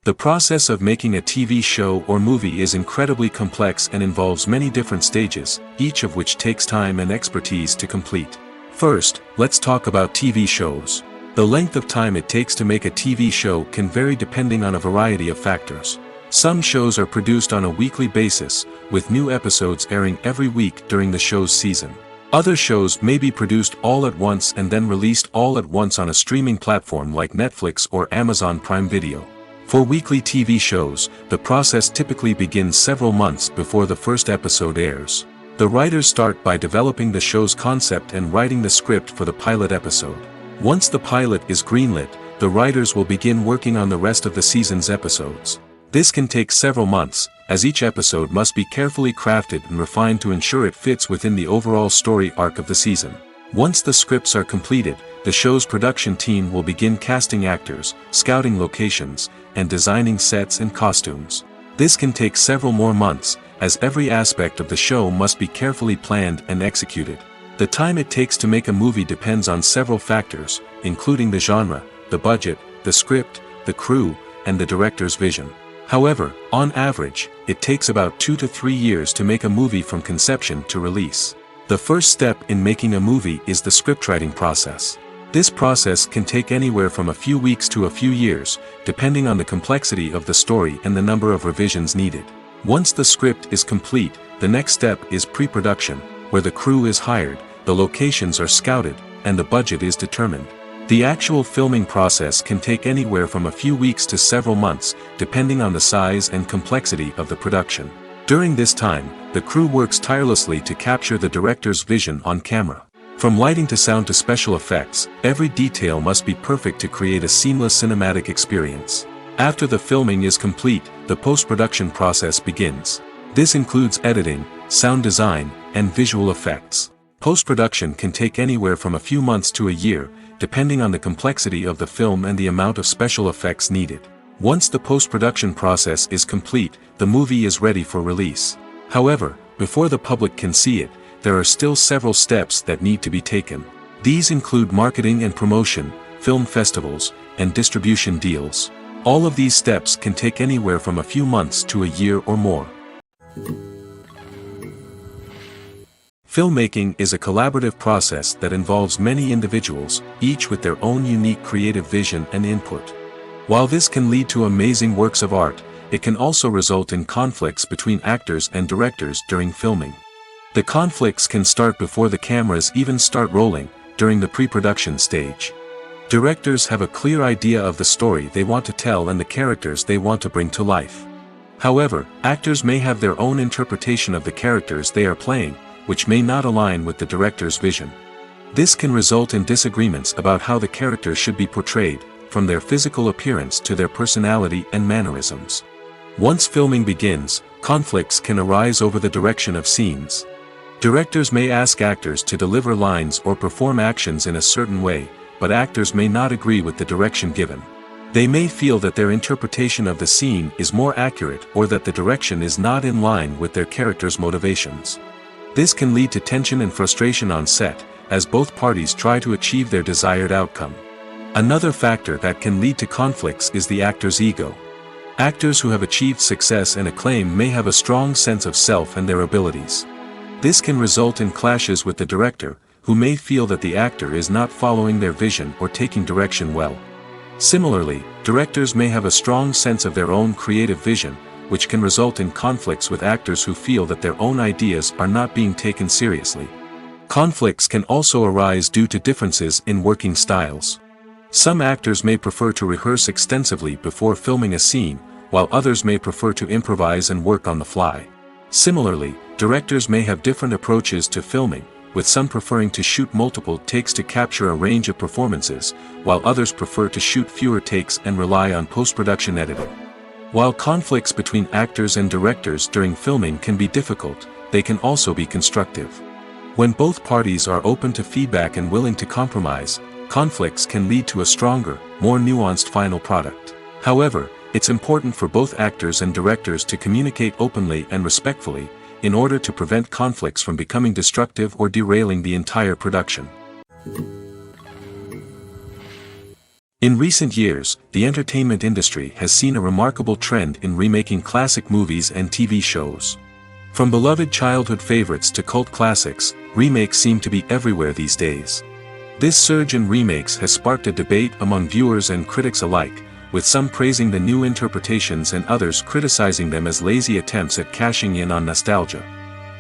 The process of making a TV show or movie is incredibly complex and involves many different stages, each of which takes time and expertise to complete. First, let's talk about TV shows. The length of time it takes to make a TV show can vary depending on a variety of factors. Some shows are produced on a weekly basis, with new episodes airing every week during the show's season. Other shows may be produced all at once and then released all at once on a streaming platform like Netflix or Amazon Prime Video. For weekly TV shows, the process typically begins several months before the first episode airs. The writers start by developing the show's concept and writing the script for the pilot episode. Once the pilot is greenlit, the writers will begin working on the rest of the season's episodes. This can take several months, as each episode must be carefully crafted and refined to ensure it fits within the overall story arc of the season. Once the scripts are completed, the show's production team will begin casting actors, scouting locations, and designing sets and costumes. This can take several more months, as every aspect of the show must be carefully planned and executed. The time it takes to make a movie depends on several factors, including the genre, the budget, the script, the crew, and the director's vision. However, on average, it takes about 2 to 3 years to make a movie from conception to release. The first step in making a movie is the scriptwriting process. This process can take anywhere from a few weeks to a few years, depending on the complexity of the story and the number of revisions needed. Once the script is complete, the next step is pre-production, where the crew is hired, the locations are scouted, and the budget is determined. The actual filming process can take anywhere from a few weeks to several months, depending on the size and complexity of the production. During this time, the crew works tirelessly to capture the director's vision on camera. From lighting to sound to special effects, every detail must be perfect to create a seamless cinematic experience. After the filming is complete, the post-production process begins. This includes editing, sound design, and visual effects. Post-production can take anywhere from a few months to a year, depending on the complexity of the film and the amount of special effects needed. Once the post-production process is complete, the movie is ready for release. However, before the public can see it, there are still several steps that need to be taken. These include marketing and promotion, film festivals, and distribution deals. All of these steps can take anywhere from a few months to a year or more. Filmmaking is a collaborative process that involves many individuals, each with their own unique creative vision and input. While this can lead to amazing works of art, it can also result in conflicts between actors and directors during filming. The conflicts can start before the cameras even start rolling, during the pre-production stage. Directors have a clear idea of the story they want to tell and the characters they want to bring to life. However, actors may have their own interpretation of the characters they are playing, which may not align with the director's vision. This can result in disagreements about how the characters should be portrayed, from their physical appearance to their personality and mannerisms. Once filming begins, conflicts can arise over the direction of scenes. Directors may ask actors to deliver lines or perform actions in a certain way, but actors may not agree with the direction given. They may feel that their interpretation of the scene is more accurate or that the direction is not in line with their character's motivations. This can lead to tension and frustration on set, as both parties try to achieve their desired outcome. Another factor that can lead to conflicts is the actor's ego. Actors who have achieved success and acclaim may have a strong sense of self and their abilities. This can result in clashes with the director, who may feel that the actor is not following their vision or taking direction well. Similarly, directors may have a strong sense of their own creative vision, which can result in conflicts with actors who feel that their own ideas are not being taken seriously. Conflicts can also arise due to differences in working styles. Some actors may prefer to rehearse extensively before filming a scene, while others may prefer to improvise and work on the fly. Similarly, directors may have different approaches to filming, with some preferring to shoot multiple takes to capture a range of performances, while others prefer to shoot fewer takes and rely on post-production editing. While conflicts between actors and directors during filming can be difficult, they can also be constructive. When both parties are open to feedback and willing to compromise, conflicts can lead to a stronger, more nuanced final product. However, it's important for both actors and directors to communicate openly and respectfully, in order to prevent conflicts from becoming destructive or derailing the entire production. In recent years, the entertainment industry has seen a remarkable trend in remaking classic movies and TV shows. From beloved childhood favorites to cult classics, remakes seem to be everywhere these days. This surge in remakes has sparked a debate among viewers and critics alike, with some praising the new interpretations and others criticizing them as lazy attempts at cashing in on nostalgia.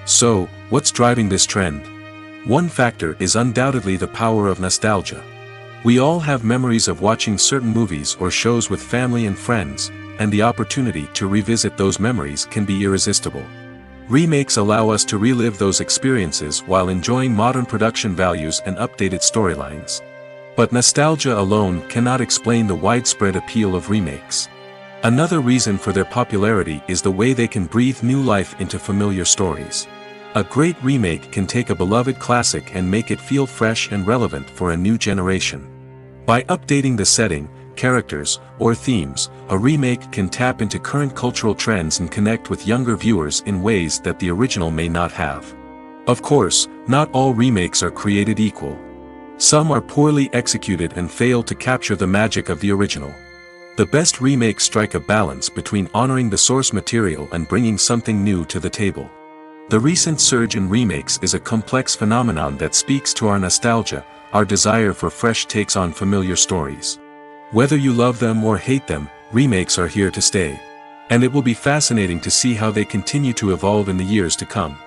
So, what's driving this trend? One factor is undoubtedly the power of nostalgia. We all have memories of watching certain movies or shows with family and friends, and the opportunity to revisit those memories can be irresistible. Remakes allow us to relive those experiences while enjoying modern production values and updated storylines. But nostalgia alone cannot explain the widespread appeal of remakes. Another reason for their popularity is the way they can breathe new life into familiar stories. A great remake can take a beloved classic and make it feel fresh and relevant for a new generation. By updating the setting, characters, or themes, a remake can tap into current cultural trends and connect with younger viewers in ways that the original may not have. Of course, not all remakes are created equal. Some are poorly executed and fail to capture the magic of the original. The best remakes strike a balance between honoring the source material and bringing something new to the table. The recent surge in remakes is a complex phenomenon that speaks to our nostalgia, our desire for fresh takes on familiar stories. Whether you love them or hate them, remakes are here to stay. And it will be fascinating to see how they continue to evolve in the years to come.